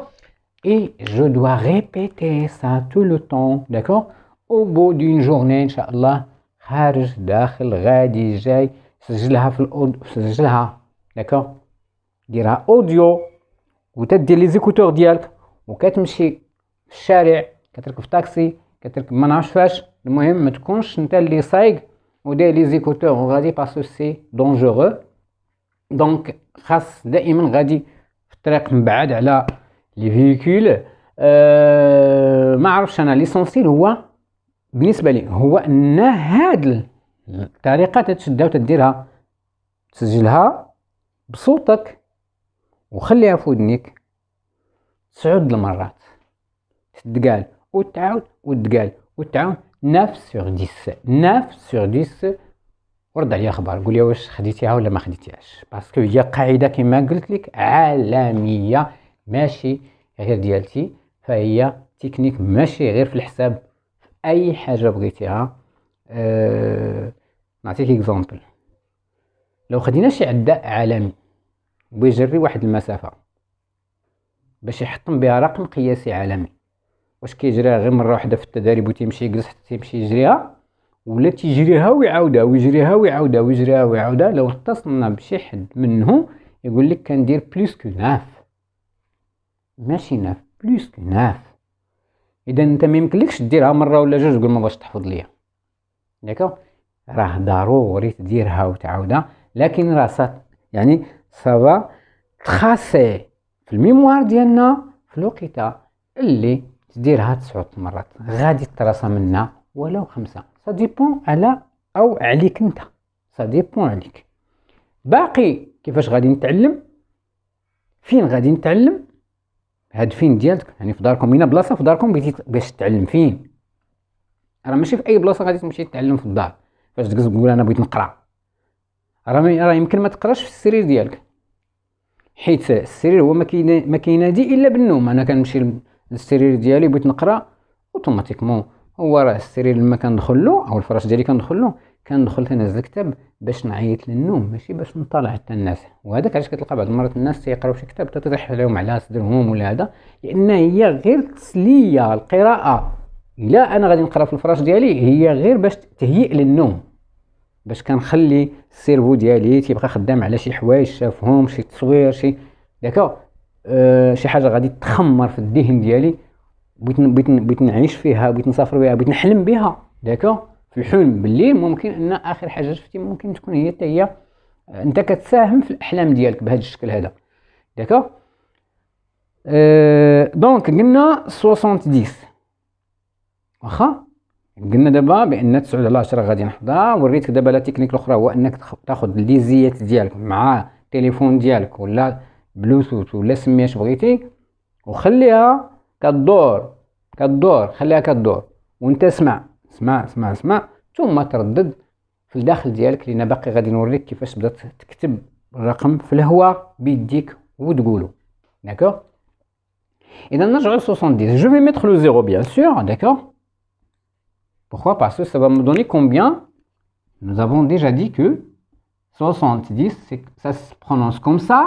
[SPEAKER 2] Et je dois répéter ça tout le temps, d'accord? Au bout d'une journée, Inch'Allah, خارج داخل غادي جاي سجلها في الأوديو، سجلها، d'accord? ديرها أوديو وتدير لي زيكوتور ديالك وكتمشي في الشارع كتركب في طاكسي، كتركب ما نعرفش فاش، المهم ما تكونش انت اللي صايق وداير لي زيكوتور وغادي باسكو سي دونجورو. دونك خاص دائما غادي في الطريق مبعد على لي فيكول. ما عرفش انا ليسونسيل هو بالنسبه لي هو ان هاد الطريقه تتشدها وتديرها، تسجلها بصوتك وخليها في ودنيك 9 المرات، تتقال وتعاود وتقال وتعاود 9 sur 10 9 sur 10. ورد عليا خبر قول لي واش خديتيها ولا ما خديتيهاش، باسكو هي قاعده كما قلت لك عالميه ماشي غير ديالتي، فهي تكنيك ماشي غير في الحساب، في اي حاجه بغيتيها. نعطيك اكزامبل، لو خدينا شي عداء عالمي ويجري واحد المسافه باش يحطم بها رقم قياسي عالمي، واش كيجريها غير مره واحده في التدريب وتيمشي يجلس حتى تيمشي يجريها، ولا تيجريها ويعاودها ويجريها ويعاودها ويجريها ويعاودها؟ لو اتصلنا بشي حد منهم يقول لك كندير بلوس كو 9، ماشي 9 بلوس كو 9. اذا انت ما يمكنلكش ديرها مره ولا جوج تقول ما بغاش تحفظ ليا، ياك راه ضروري تديرها وتعاودها، لكن راه يعني صافا تخاسي في الميموار ديالنا في الوقيته اللي تديرها 9 مرات غادي تراسى منا ولو 5. سا ديبون على او عليك انت، سا ديبون عليك. باقي كيفاش غادي نتعلم، فين غادي نتعلم، هاد فين ديالك يعني في داركم، هنا بلاصه في داركم باش تتعلم فين، راه ماشي في اي بلاصه غادي تمشي تتعلم في الدار. فاش تجلس تقول انا بغيت نقرا، راه يمكن ما تقراش في السرير ديالك، حيت السرير هو ما كينادي الا بالنوم. انا كنمشي للسرير ديالي بغيت نقرا اوتوماتيكمون، هو راه السرير لما كندخل له او الفراش ديالي كندخل تنزل كتاب باش نعيط للنوم، ماشي باش نطالع حتى الناس. وهذاك علاش كتلقى بعض المرات الناس تيقراو شي كتاب تطيح عليهم على صدرهم ولا هذا، لان هي غير تسليه. القراءه الا انا غادي نقرا في الفراش ديالي هي غير باش تهيئ للنوم، باش كنخلي السيرفو ديالي تيبقى خدام على شي حوايج شافهم، شي تصوير، شي داكا شي حاجه غادي تخمر في الذهن ديالي، بغيت نعيش فيها، بغيت نسافر بها، بغيت نحلم بها. داكا في الحلم بالليل ممكن ان اخر حاجه شفتي ممكن تكون هي انت كتساهم في الاحلام ديالك بهذا الشكل هذا. داكا دونك قلنا 70 واخا، قلنا دابا بان 9 على 10 غادي نحفظها. وريتك دابا لا تكنيك الاخرى هو انك تاخذ ليزيات ديالك مع التليفون ديالك ولا بلوتوث ولا سمياش بغيتي، وخليها كدور خليها كدور وانت اسمع ثم تردد في الداخل ديالك، لان باقي غادي نوريك كيفاش تبدا تكتب الرقم في الهواء بيديك وتقولو. داكور اذا نرجعو ل 70. جو في ميتر لو زيرو بيان سور. داكور pourquoi parce que ça va me donner combien. Nous avons déjà dit que 70 ça se prononce comme ça،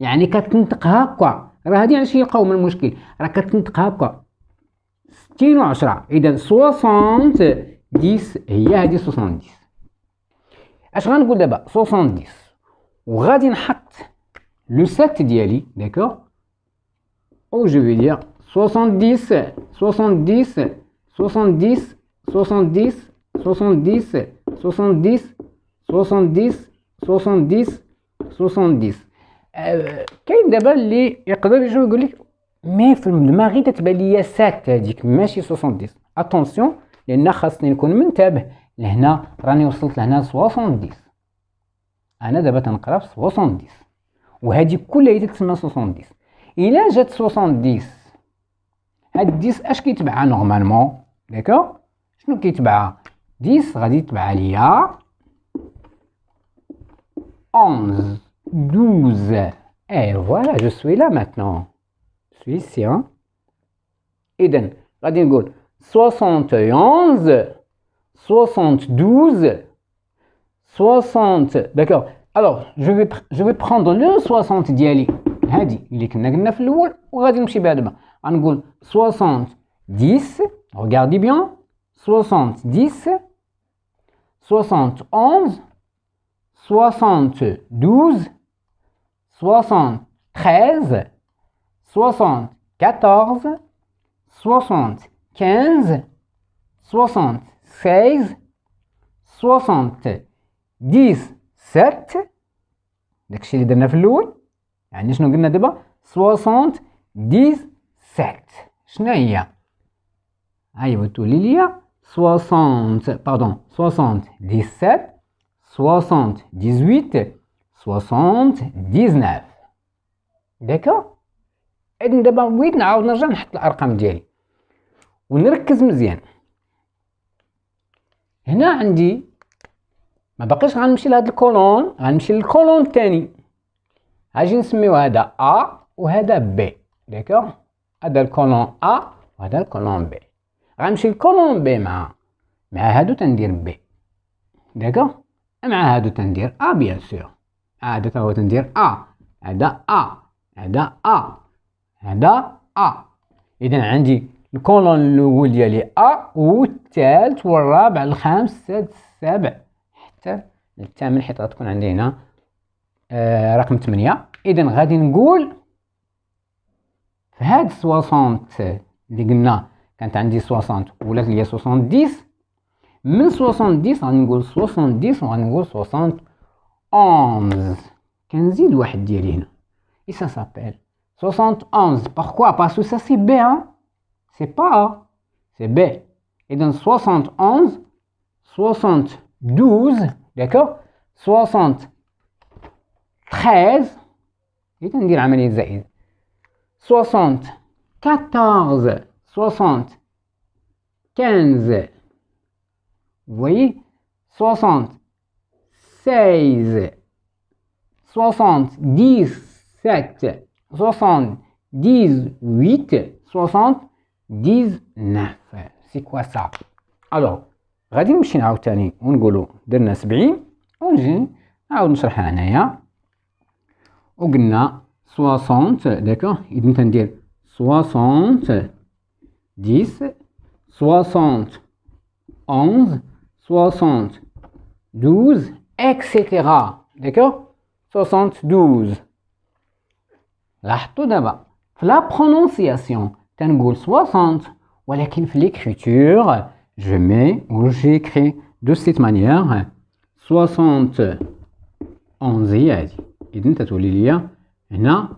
[SPEAKER 2] يعني كتنطق هكا. راه هادي علاش يلقاو من المشكل، راه كتنطق هكا 60 و10. اذا 70 هي هادي 70. اش غنقول دابا 70 وغادي نحط لو 7 ديالي. داكور او جو في دير 70 70 70 70 70 70 70 70 70. كاين دابا اللي يقدر يجي يقول لك مي في دماغي تتبان ليا 7 هذيك ماشي 70. اتونسيون، لان خاصني نكون منتبه لهنا. راني وصلت لهنا 70، انا دابا تنقرا في 70 وهذه كلها تسمى 70. الا جات 70 هاد 10 اش كيتبعها نورمالمون؟ داكور شنو كيتبعها؟ 10 غادي يتبع ليا 11 12. Et voilà, je suis là maintenant. Je suis ici, hein. إذن غادي نقول 71 72 60. D'accord. Alors, je vais prendre le 60 ديالي هادي اللي كنا قلنا في الأول وغادي نمشي بها دابا. غنقول 70 regardez bien 70 71 72 73 74 75 15 76 77 داكشي اللي درنا في الاول. يعني شنو قلنا دابا 77 شنو هي؟ ايوا تولي ليا 77 78 79 داكوغ. اذن دابا بغيت نعاود نرجع نحط الارقام ديالي ونركز مزيان. هنا عندي ما باقيش غنمشي لهاد الكولون، غنمشي للكولون الثاني. غاجي نسميو هذا ا وهذا بي. داكوغ، هذا الكولون ا وهذا الكولون بي. غنمشي للكولون بي مع هادو تندير بي. داكوغ، مع هادو تندير ا بيان سور. هذا تا هو تندير ا، هذا ا، هذا ا، هذا ا. اذا عندي الكولون الاول ديالي ا، والثالث والرابع الخامس السادس السابع حتى الثامن، حيت غتكون عندي هنا رقم 8. اذا غادي نقول في هاد 60 اللي قلنا كانت عندي 60 ولات ليا 70. من 70 غادي نقول 70 وغادي نقول 71. كنزيد واحد ديالي هنا et ça s'appelle 71. Pourquoi? Parce que ça c'est B, hein? C'est pas A, c'est B. Et donc 71, 72, d'accord? 73, et on dit عملية زائد. 74, 75, vous voyez? 76, 77, 78, 79. C'est quoi ça? Alors, غادي نمشي نعاود تاني ونقولو درنا 70 ونجي نعاود نشرحها هنايا وقلنا 60. داكوغ، إذن تندير 60 10 71 72 etc. داكوغ، 72. لاحظتوا دابا في لا برونونسياسيون تنقول 60 ولكن في ليكريتور je mets ou j'écris de cette manière 71 هي هادي. إذن تتولي ليا هنا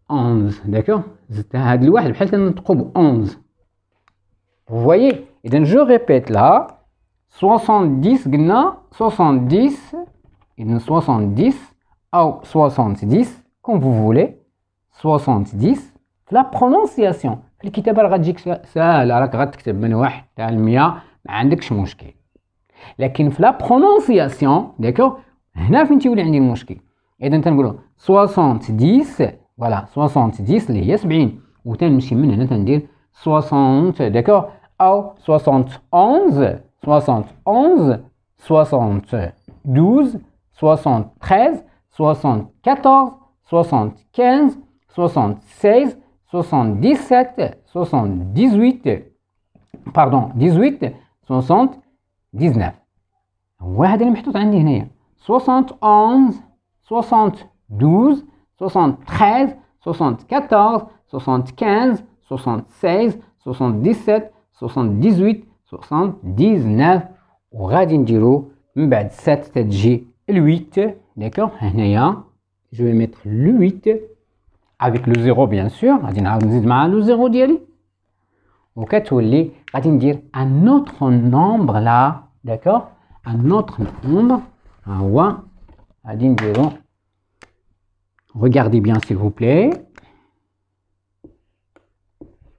[SPEAKER 2] 11. داكوغ، زدتها هاد الواحد بحال تنطقو ب 11. vous voyez. إذن je répète là 70 قلنا 70. إذن 70 أو 70 comme vous voulez. 70 في لا برونونسياسيون. في الكتابة راه غتجيك ساهلة، راك غتكتب من 1 حتى ل 100 ما عندكش مشكل. لكن في لا برونونسياسيون داكوغ هنا فين تيولي عندي المشكل. إذا تنقولو 70 فوالا 70 اللي هي 70 وتنمشي من هنا تندير 60 داكوغ أو 71 72 73 73 74 75 76 77 78 pardon 18 79. هو هذا اللي محطوط عندي هنايا 71 72 73 74 75 76 77 78 79. وغادي نديرو من بعد 7 تتجي ال8. داكوغ، هنايا je vais mettre le 8 avec le 0 bien sûr. غادي نعاود نزيد مع le 0 ديالي وكتولي غادي ندير un autre nombre là. d'accord, un autre nombre. ها هو غادي نديرو. regardez bien s'il vous plaît.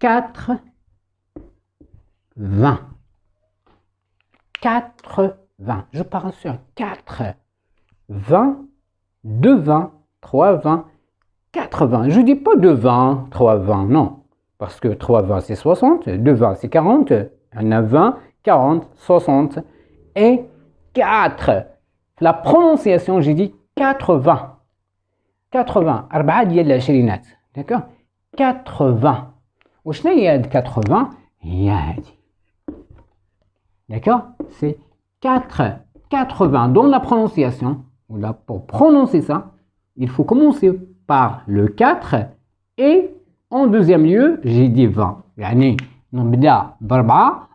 [SPEAKER 2] 4 20 80. je pars sur 4 20 2 20 3 20 80. je dis pas 2 20 3 20 non, parce que 3 20 c'est 60, 2 20 c'est 40, on a 20 40 60 et 4. la prononciation j'ai dit 80 80 4 ديال العشرينات. d'accord, 80. وشنو هي هاد 80؟ هي هادي. d'accord, c'est 80 dans la prononciation. Là, pour prononcer ça, il faut commencer par le 4 et en deuxième lieu, j'ai dit 20. يعني نبدا ب4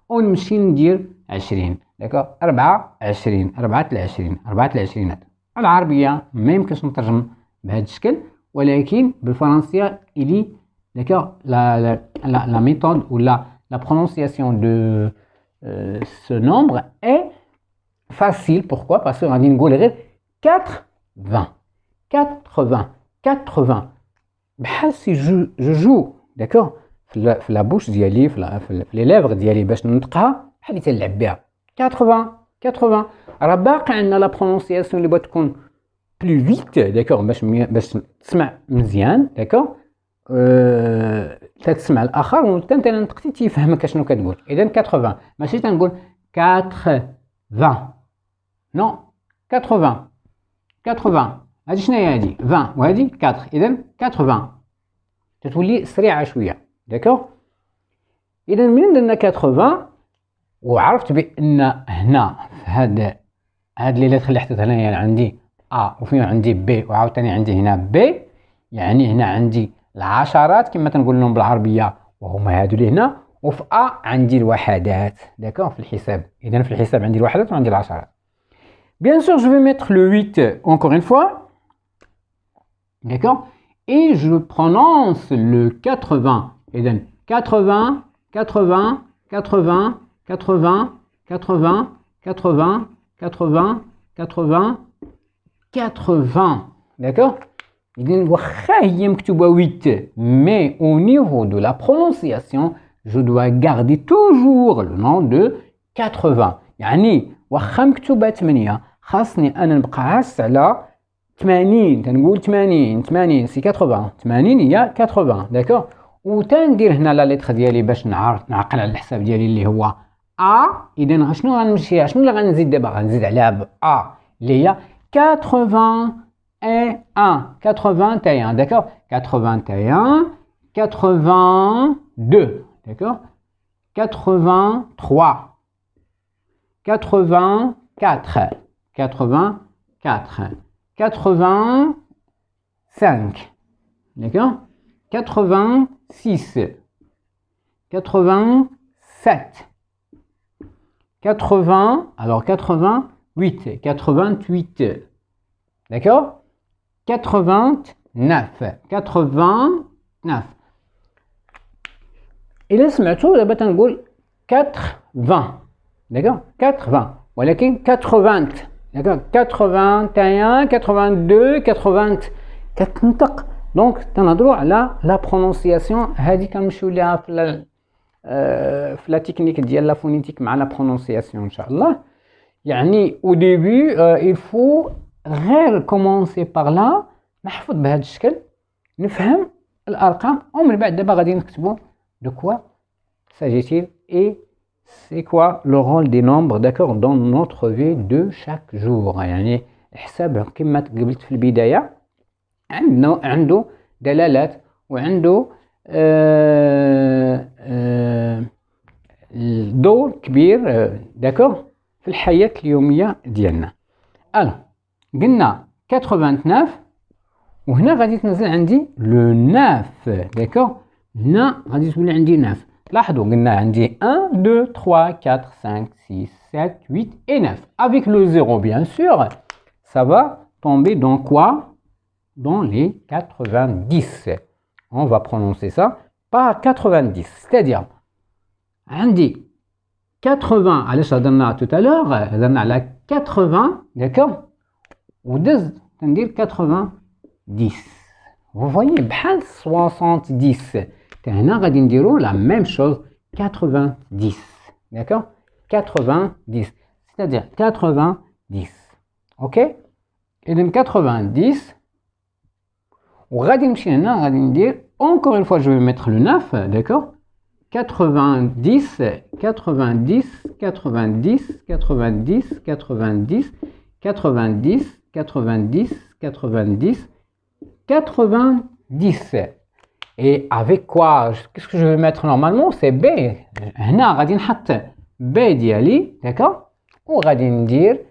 [SPEAKER 2] ونمشي ندير 20 داكوغ 4 20 4 20 4 العشرينات. العربيه ما يمكنش نترجم بهذا الشكل ولكن بالفرنسيه الي داكوغ la méthode ou la prononciation de ce nombre est facile. Pourquoi? Parce que غادي نقول غير 80 80 80 بحال سي جو جو داكوغ في لا بوش ديالي في لي ليفغ ديالي باش ننطقها بحال اللي تنلعب بها 80 80. راه باقي عندنا لا برونونسياسيون اللي بغات تكون بلو فيت داكوغ باش تسمع مزيان داكوغ تسمع الاخر وانت نطقتي تيفهمك شنو كتقول. اذا 80 ماشي تنقول 80 نو 80 80 هادي شناهي هادي 20 وهادي 4 اذا 80 تتولي سريعه شويه داكوغ. اذا منين درنا 80 وعرفت بان هنا في هاد لي لتر اللي حطيت هنايا عندي ا وفين عندي بي وعاوتاني عندي هنا بي، يعني هنا عندي العشرات كما تنقول لهم بالعربيه وهما هادو اللي هنا، وفي ا عندي الوحدات داكوغ في الحساب. اذا في الحساب عندي الوحدات وعندي العشرات. Bien sûr, je vais mettre le 8 encore une fois. D'accord? Et je prononce le 80. Et donc 80, 80, 80, 80, 80, 80, 80, 80, 80. D'accord? إذن واخا هي مكتوبة 8, mais au niveau de la prononciation, je dois garder toujours le nom de 80. يعني واخا مكتوبة 8 خاصني أنا نبقى عاس على 80. تنقول 80 سي 80 هي 80 داكوغ. وتندير هنا لا ليتر ديالي باش نعقل على الحساب ديالي اللي هو ا. اذا شنو غنمشي شنو اللي غنزيد دابا؟ غنزيد عليها ب ا اللي هي 81 داكوغ 81 82 داكوغ 83 84 85 d'accord 86 87 80 alors 88 d'accord 89 إلا سمعتو دابا تنقول 80 d'accord 80 ولكن 80 d'accord 81 82 80 كتنطق. دونك تنهضروا على لا برونونسياسيون هذه كنمشيو ليها في لا تكنيك ديال لا فونيتيك مع لا برونونسياسيون ان شاء الله. يعني او ديبي il faut غير كومونسي باغ لا نحفظ بهذا الشكل نفهم الارقام ومن بعد دابا غادي نكتبوا دو كوا s'agit-il et c'est quoi le rôle des nombres d'accord dans notre vie de chaque jour. يعني الحساب كما قلت في البدايه عنده دلالات وعنده دور كبير داكوغ في الحياة اليومية ديالنا. قلنا 89 وهنا غادي تنزل عندي لو 9 داكوغ. هنا غادي تولي عندي 9. لاحظوا قلنا عندي 1 2 3 4 5 6 7 8 et 9 avec le 0 bien sûr. Ça va tomber dans quoi? Dans les 90. On va prononcer ça par 90. C'est-à-dire, on dit 80, allez, ça donne tout à l'heure, on a la 80, d'accord? Ou deux, on dit 90. Vous voyez, bhal 70. On a la même chose, 90. D'accord? 90. C'est-à-dire 90. Ok? Et donc 90. وغادي نمشي هنا غادي ندير encore une fois je vais mettre le 9 d'accord 90 90 90 90 90 90 90 90 90 et avec quoi qu'est-ce que je vais mettre normalement c'est B. هنا غادي نحط B ديالي d'accord وغادي ندير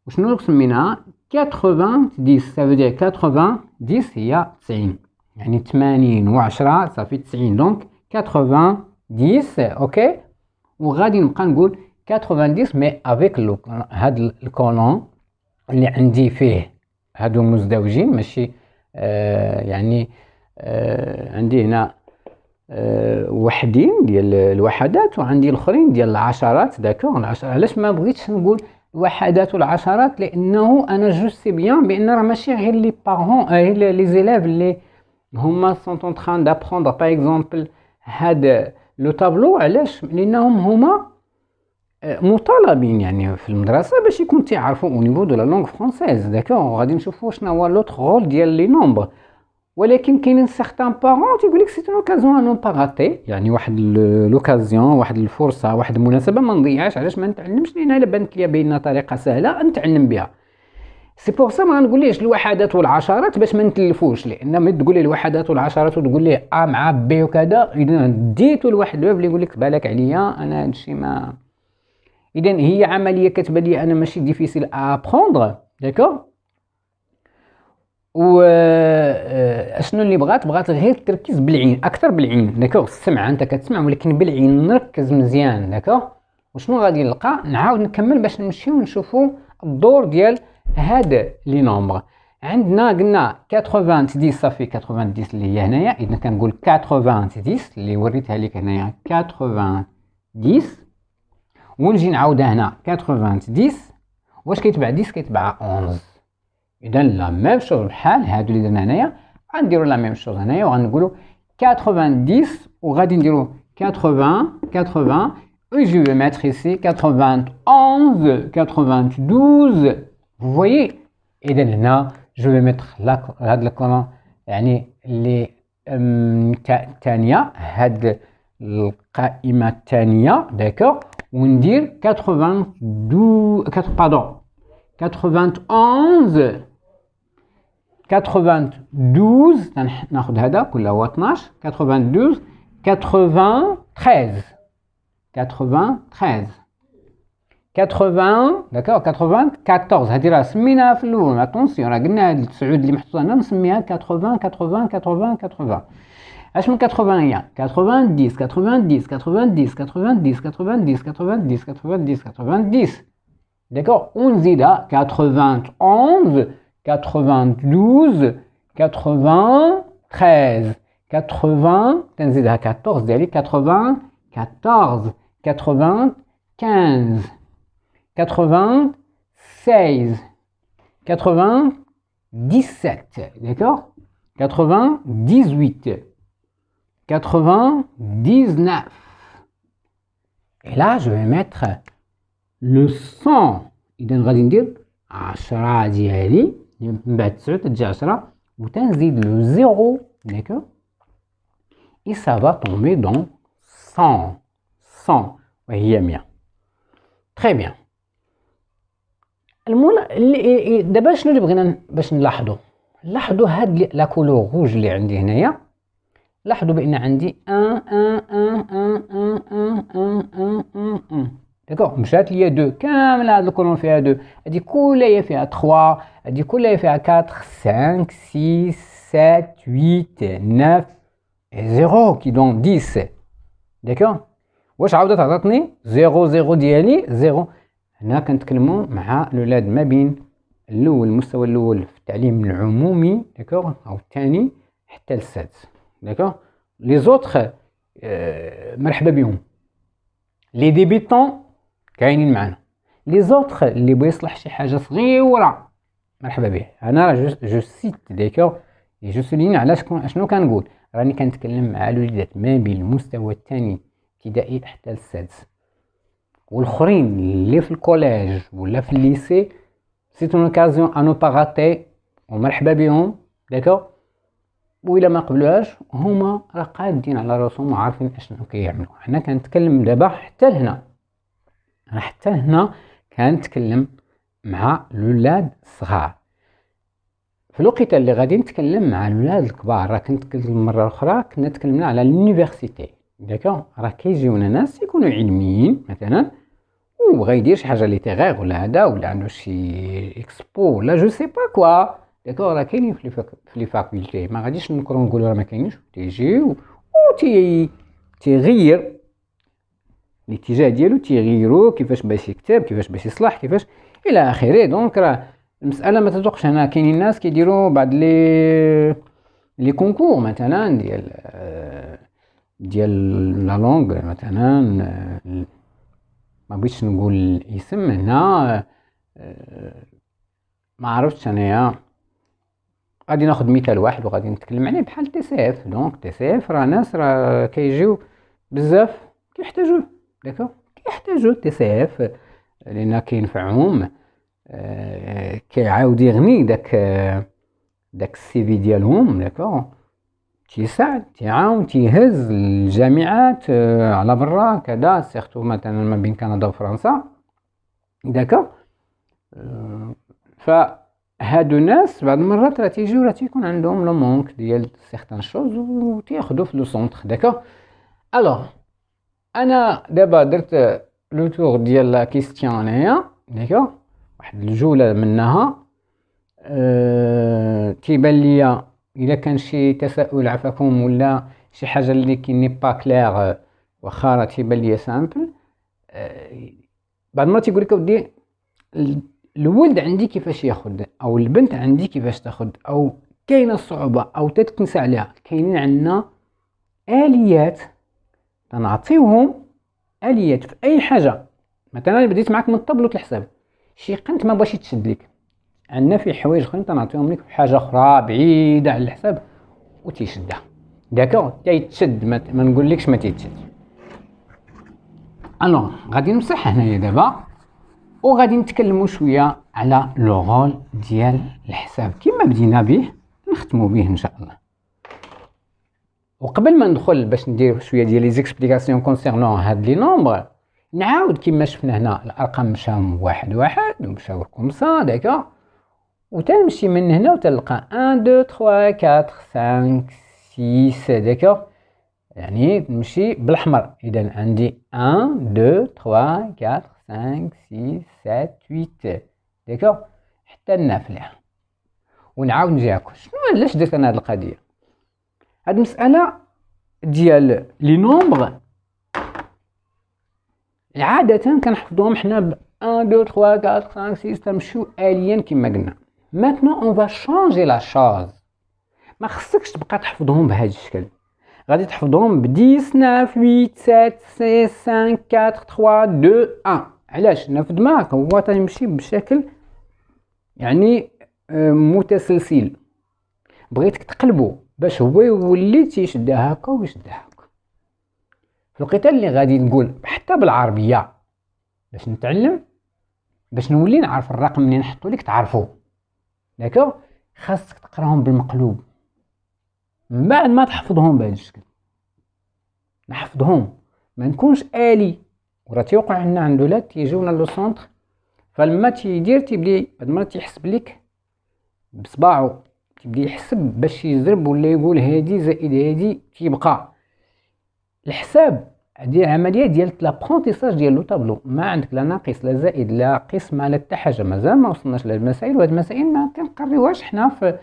[SPEAKER 2] وشنو سميناها 90 ça veut dire 90 هي 90 يعني 80 و10 صافي 90 donc 90 10 اوكي وغادي نبقى نقول 90 مي افيك هاد الكولون اللي عندي فيه هادو مزدوجين ماشي يعني عندي هنا وحدين ديال الوحدات وعندي الاخرين ديال العشرات داكوغ علاش ما بغيتش نقول الوحدات والعشرات لانه انا جو سي بيان بان راه ماشي غير لي بارون لي زيلاف اللي هما سون اون تران دابروندر باغ اكزومبل هاد لو طابلو علاش لانهم هما مطالبين يعني في المدرسه باش يكون تيعرفوا او نيفو دو لا لونغ فرونسيز داكوغ غادي نشوفوا شنو هو لوطر رول ديال لي نومبر ولكن كاينين سيغتان بارون تيقول لك سي اون اوكازيون ان با غاتي يعني واحد لوكازيون واحد الفرصه واحد المناسبه ما نضيعهاش علاش ما نتعلمش لان الا بانت ليا بينا طريقه سهله نتعلم بها سي بور سا ما نقوليش الوحدات والعشرات باش ما نتلفوش لان ما تقول لي الوحدات والعشرات وتقول لي مع بي وكذا اذا ديتو لواحد الباب اللي يقول لك بالك عليا انا هادشي ما اذا هي عمليه كتبان لي انا ماشي ديفيسيل ابروندر داكوغ و اشنو اللي بغات غير التركيز بالعين اكثر بالعين داكوغ السمع انت كتسمع ولكن بالعين نركز مزيان داكوغ وشنو غادي نلقى نعاود نكمل باش نمشيو نشوفوا الدور ديال هاد لي نومبر عندنا قلنا 90 صافي 90 اللي هي هنايا اذا كنقول 90 اللي وريتها لك هنايا 90 ونجي نعاودها هنا 90 واش كيتبع 10 كيتبع 11 اذا لا ميم شوز بحال هادو اللي درنا هنايا غنديروا لا ميم شوز هنايا وغنقولوا 90 وغادي نديروا 80 et je vais mettre ici 91 92 vous voyez اذا هنا je vais mettre هاد الكولون يعني اللي الثانيه هاد القائمه الثانيه داكوغ وندير 92 باردون 91 ناخذ هذا كله هو 12 92 93 80 داكوغ 94 هذه راه سميناها في الاول اتونسيون راه قلنا هاد التسعود اللي محطوطه هنا نسميها 80 اش من 80 هي 90 داكوغ ونزيدها 91 92 93 تنزيدها 14 ديالي 94 95 96 97 d'accord 98 99 et là je vais mettre le 100 اذا غادي ندير 10 ديالي من بعد 9 تجي 10 وتنزيد لو 0 d'accord et ça va tomber dans 100 وهي 100 très bien دابا شنو اللي بغينا باش نلاحظوا هاد لا كولور روج اللي عندي هنايا لاحظوا بان عندي 1 داكوغ مشات ليا 2 كامل هاد الكولون فيها 2 هادي كلها فيها 3 هادي كلها فيها 4 5 6 7 8 9 0 كي دون 10 داكوغ واش عاودت عطاتني 0 ديالي 0 هنا كنتكلموا مع الاولاد ما بين المستوى الاول في التعليم العمومي داكوغ او الثاني حتى السادس داكوغ لي زوتر مرحبا بهم لي ديبيتون كاينين معنا لي زوتر اللي بغى يصلح شي حاجه صغيره مرحبا به انا راه جو سيت داكوغ جو سولين علاش شنو كنقول راني كنتكلم مع الوليدات ما بين المستوى الثاني ابتدائي حتى السادس والاخرين اللي في الكوليج ولا في الليسي سي اون اوكازيون انو با غاتي ومرحبا بهم داكوغ وإلا ما قبلوهاش هما راه قادين على راسهم وعارفين اشنو كيعملوا حنا كنتكلم دابا حتى هنا كنتكلم مع الاولاد الصغار في الوقت اللي غادي نتكلم مع الاولاد الكبار راه كنتكلم مره اخرى كنا تكلمنا على لونيفرسيتي داكوغ راه كيجيونا ناس يكونوا علميين مثلا وبغا يدير شي حاجه لي تيغيغ ولا هذا ولا عنده شي اكسبو ولا جو سي با كوا داكوغ راه كاينين في لي فاكولتي ما غاديش نقولوا راه ما كاينينش تيجي و تيغير الاتجاه ديالو تيغيرو كيفاش باش يكتب كيفاش باش يصلح كيفاش الى اخره. دونك راه المساله ما تدوقش هنا. كاينين ناس كيديروا بعض لي كونكور مثلا ديال لا لونغ مثلا، ما بغيتش نقول الاسم هنا، ما عرفتش انايا. غادي ناخذ مثال واحد وغادي نتكلم عليه بحال تي سي اف. دونك تي سي اف راه ناس راه كيجيو بزاف كيحتاجوه، داكوغ، كيحتاجو تي سي اف لان كينفعهم. كيعاود يغني داك السي في ديالهم، داكوغ، تيساعد تيعاون تيهز الجامعات على برا كذا، سيرتو مثلا ما بين كندا وفرنسا، داكوغ. فهادو الناس بعض المرات راه تيجيو راه تيكون عندهم لو مونك ديال سيغتان شوز و تياخدو في لو سونتر، داكوغ. الوغ انا دابا درت لو تور ديال لا كيستيون انايا، داكوغ، واحد الجوله منها. تيبان ليا الا كان شي تساؤل عفاكم ولا شي حاجه اللي كي با كلير، واخا راه تيبان ليا سامبل. بعض المرات تيقول لك اودي الولد عندي كيفاش ياخد او البنت عندي كيفاش تاخد، او كاينه الصعوبه او تتكنسى عليها. كاينين عندنا اليات تنعطيوهم، اليات في اي حاجه. مثلا بديت معاك من الطبلة الحساب، شي قنت ما بغاش يتشد لك، عندنا في حوايج اخرين تنعطيهم لك في حاجه اخرى بعيده على الحساب وتيشدها، داكوغ، تيتشد. ما نقولكش ما تيتشد. الوغ غادي نمسح هنايا دابا وغادي نتكلموا شويه على لو رول ديال الحساب كما بدينا به نختموا به ان شاء الله. وقبل ما ندخل باش ندير شويه ديال لي زيكسبليكاسيون كونسيرنون هاد لي نومبر، نعاود كما شفنا هنا الارقام مشاو واحد واحد ومشاو كومسا، داكوغ، وتنمشي من هنا وتلقى 1 2 3 4 5 6، داكوغ، يعني نمشي بالاحمر. اذا عندي 1 2 3 4 5 6 7 8، داكوغ، حتى النافله. ونعاود نجيكم شنو علاش درت انا هاد القضيه. هاد المساله ديال لي نومبر عاده كنحفظوهم حنا ب 1 2 3 4 5 6، تمشيو اليا كما قلنا. maintenant on va changer la chose. ما خصكش تبقى تحفظهم بهذا الشكل، غادي تحفظهم ب 10 9 8 7 6 5 4 3 2 1. علاش؟ لان في دماغك هو تيمشي بشكل يعني متسلسل، بغيتك تقلبو باش هو يولي تيشدها هكا ويشدها هكا. في الوقيته اللي غادي نقول حتى بالعربيه باش نتعلم، باش نولي نعرف الرقم اللي نحطو لك تعرفو، داكوغ، خاصك تقراهم بالمقلوب من بعد ما تحفظهم بهذا الشكل. نحفظهم ما نكونش آلي. وراه تيوقع عندنا عند ولاد تيجيونا لو سونتر، فلما تيدير تيبدي بعد المرات تيحسب لك بصباعو، تيبدي يحسب باش يضرب ولا يقول هادي زائد هادي، تيبقى الحساب. هذه عمليه ديال لابرونتيساج ديال لو طابلو، ما عندك لا ناقص لا زائد لا قسم ما لا حتى حاجه. مازال ما وصلناش لهاد المسائل، وهاد المسائل ما كنقريوهاش حنا في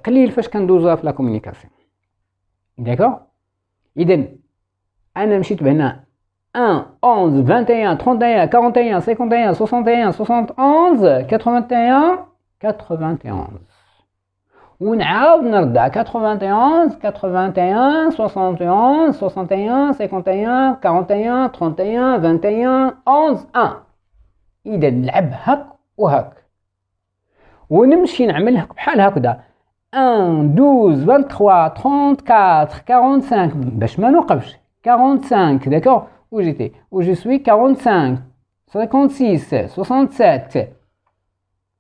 [SPEAKER 2] قليل فاش كندوزوها في لا كومونيكاسيون، داكوغ. اذا انا مشيت بهنا 1 11 21 31 41 51 61 71 91 ونعاود نرجع 91 81 61 61 51 41 31 21 11 1. اذا نلعب هك وهك ونمشي نعمل هك بحال هكذا 1 12 23 34 45 باش ما نوقفش 45، داكوغ، où j'étais, où je suis 45 56 67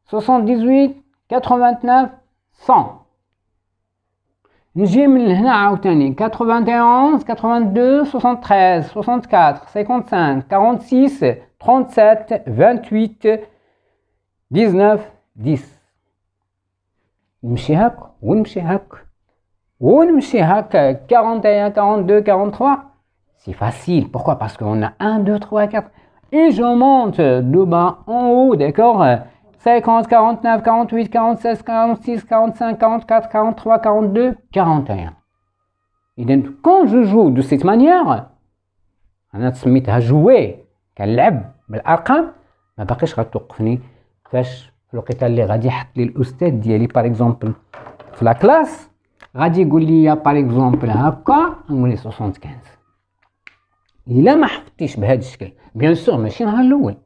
[SPEAKER 2] 78 89 100. نجي من هنا عاوتاني 91 82 73 64 55 46 37 28 19 10. نمشي هاك ونمشي هاك ونمشي هاك 41 42 43. C'est facile. Pourquoi? Parce qu'on a 1 2 3 4 et je monte de bas en haut, d'accord? 50 49 48 47 46 45 44 43 42 41. Et donc quand je joue de cette manière, انا سميتها جوي، كنلعب بالارقام، ما باقيش غتوقفني فاش في الوقيته اللي غادي يحط لي الاستاذ ديالي باغ اكزومبل في لا كلاس، غادي يقول لي باغ اكزومبل هكا، نقول لي 75. الا ما حفظتيش بهذا الشكل بيان سور ماشي نهار الاول،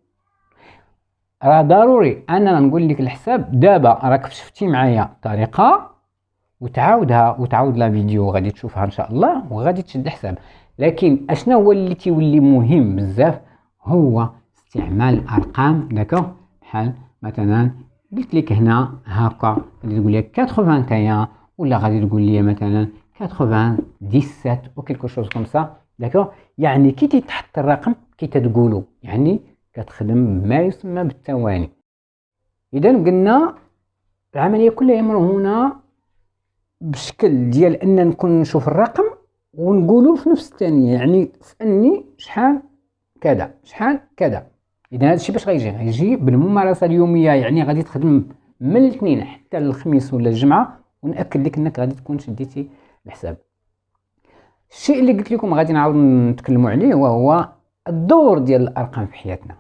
[SPEAKER 2] راه ضروري اننا نقول لك الحساب. دابا راك شفتي معايا الطريقه وتعاود لا فيديو غادي تشوفها ان شاء الله وغادي تشد حساب. لكن اشنا هو اللي تيولي مهم بزاف هو استعمال الارقام. داكوغ، بحال مثلا قلت لك هنا هكا غادي تقول لي 80 نتايا، ولا غادي تقول لي مثلا 97 او كيلكو شوز كوم سا. داكوغ، يعني كي تحط الرقم كي تقولوا يعني كتخدم ما يسمى بالثواني. اذا قلنا العمليه كلها مرهونه بشكل ديال ان نكون نشوف الرقم ونقولوا في نفس الثانيه، يعني سالني شحال كذا شحال كذا. اذا هذا الشيء باش غيجي بالممارسه اليوميه، يعني غادي تخدم من الاثنين حتى الخميس ولا الجمعه، ونأكد لك انك غادي تكون شديتي الحساب. الشيء اللي قلت لكم غادي نعاود نتكلموا عليه وهو الدور ديال الارقام في حياتنا.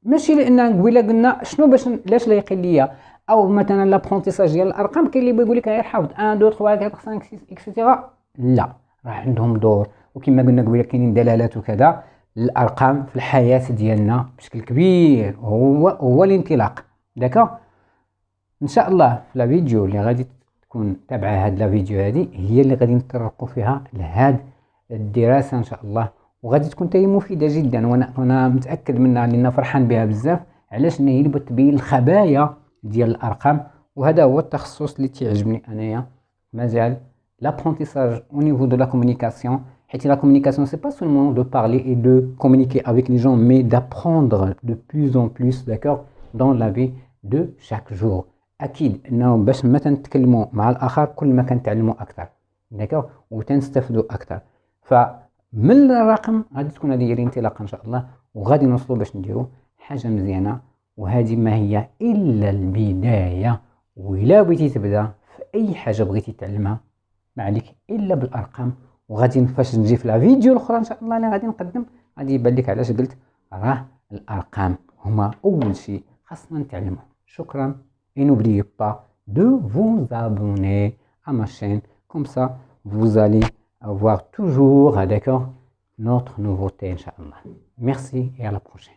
[SPEAKER 2] ماشي لان قبيله قلنا شنو باش علاش لا يقل ليا، او مثلا لابرونتيساج ديال الارقام كاين اللي بيقول لك غير حافظ 1 2 3 4 5 6 اكسيتيرا. لا، راه عندهم دور، وكما قلنا قبيله كاينين دلالات وكذا. الارقام في الحياه ديالنا بشكل كبير هو الانطلاق. داكا، ان شاء الله في لا فيديو اللي غادي تكون تابعه هاد لا فيديو هذه هي اللي غادي نتطرقوا فيها لهاد الدراسه ان شاء الله، وغادي تكون تاهي مفيده جدا، وانا متاكد منها لان فرحان بها بزاف. علاش؟ هي اللي بتبين الخبايا ديال الارقام، وهذا هو التخصص اللي تيعجبني انايا مازال l'apprentissage au niveau de la communication. حيت la communication c'est pas seulement de parler et de communiquer avec les gens, mais d'apprendre de plus en plus, d'accord, dans la vie de chaque jour. اكيد انه باش ما تنتكلموا مع الاخر كل ما كنتعلموا اكثر، d'accord، وتنستفدوا اكثر. فمن الرقم غادي تكون هذه هي الانطلاقه ان شاء الله، وغادي نوصلوا باش نديروا حاجه مزيانه. وهذه ما هي الا البدايه، وإلا بغيتي تبدا في اي حاجه بغيتي تعلمها ما عليك الا بالارقام. وغادي فاش نجي في لا فيديو الاخرى ان شاء الله اللي غادي نقدم غادي يبان لك علاش قلت راه الارقام هما اول شيء خاصنا نتعلمه. شكرا، et n'oubliez pas de vous abonner à ma chaîne, comme ça vous allez avoir toujours, d'accord, notre nouveauté, Inch'Allah. Merci et à la prochaine.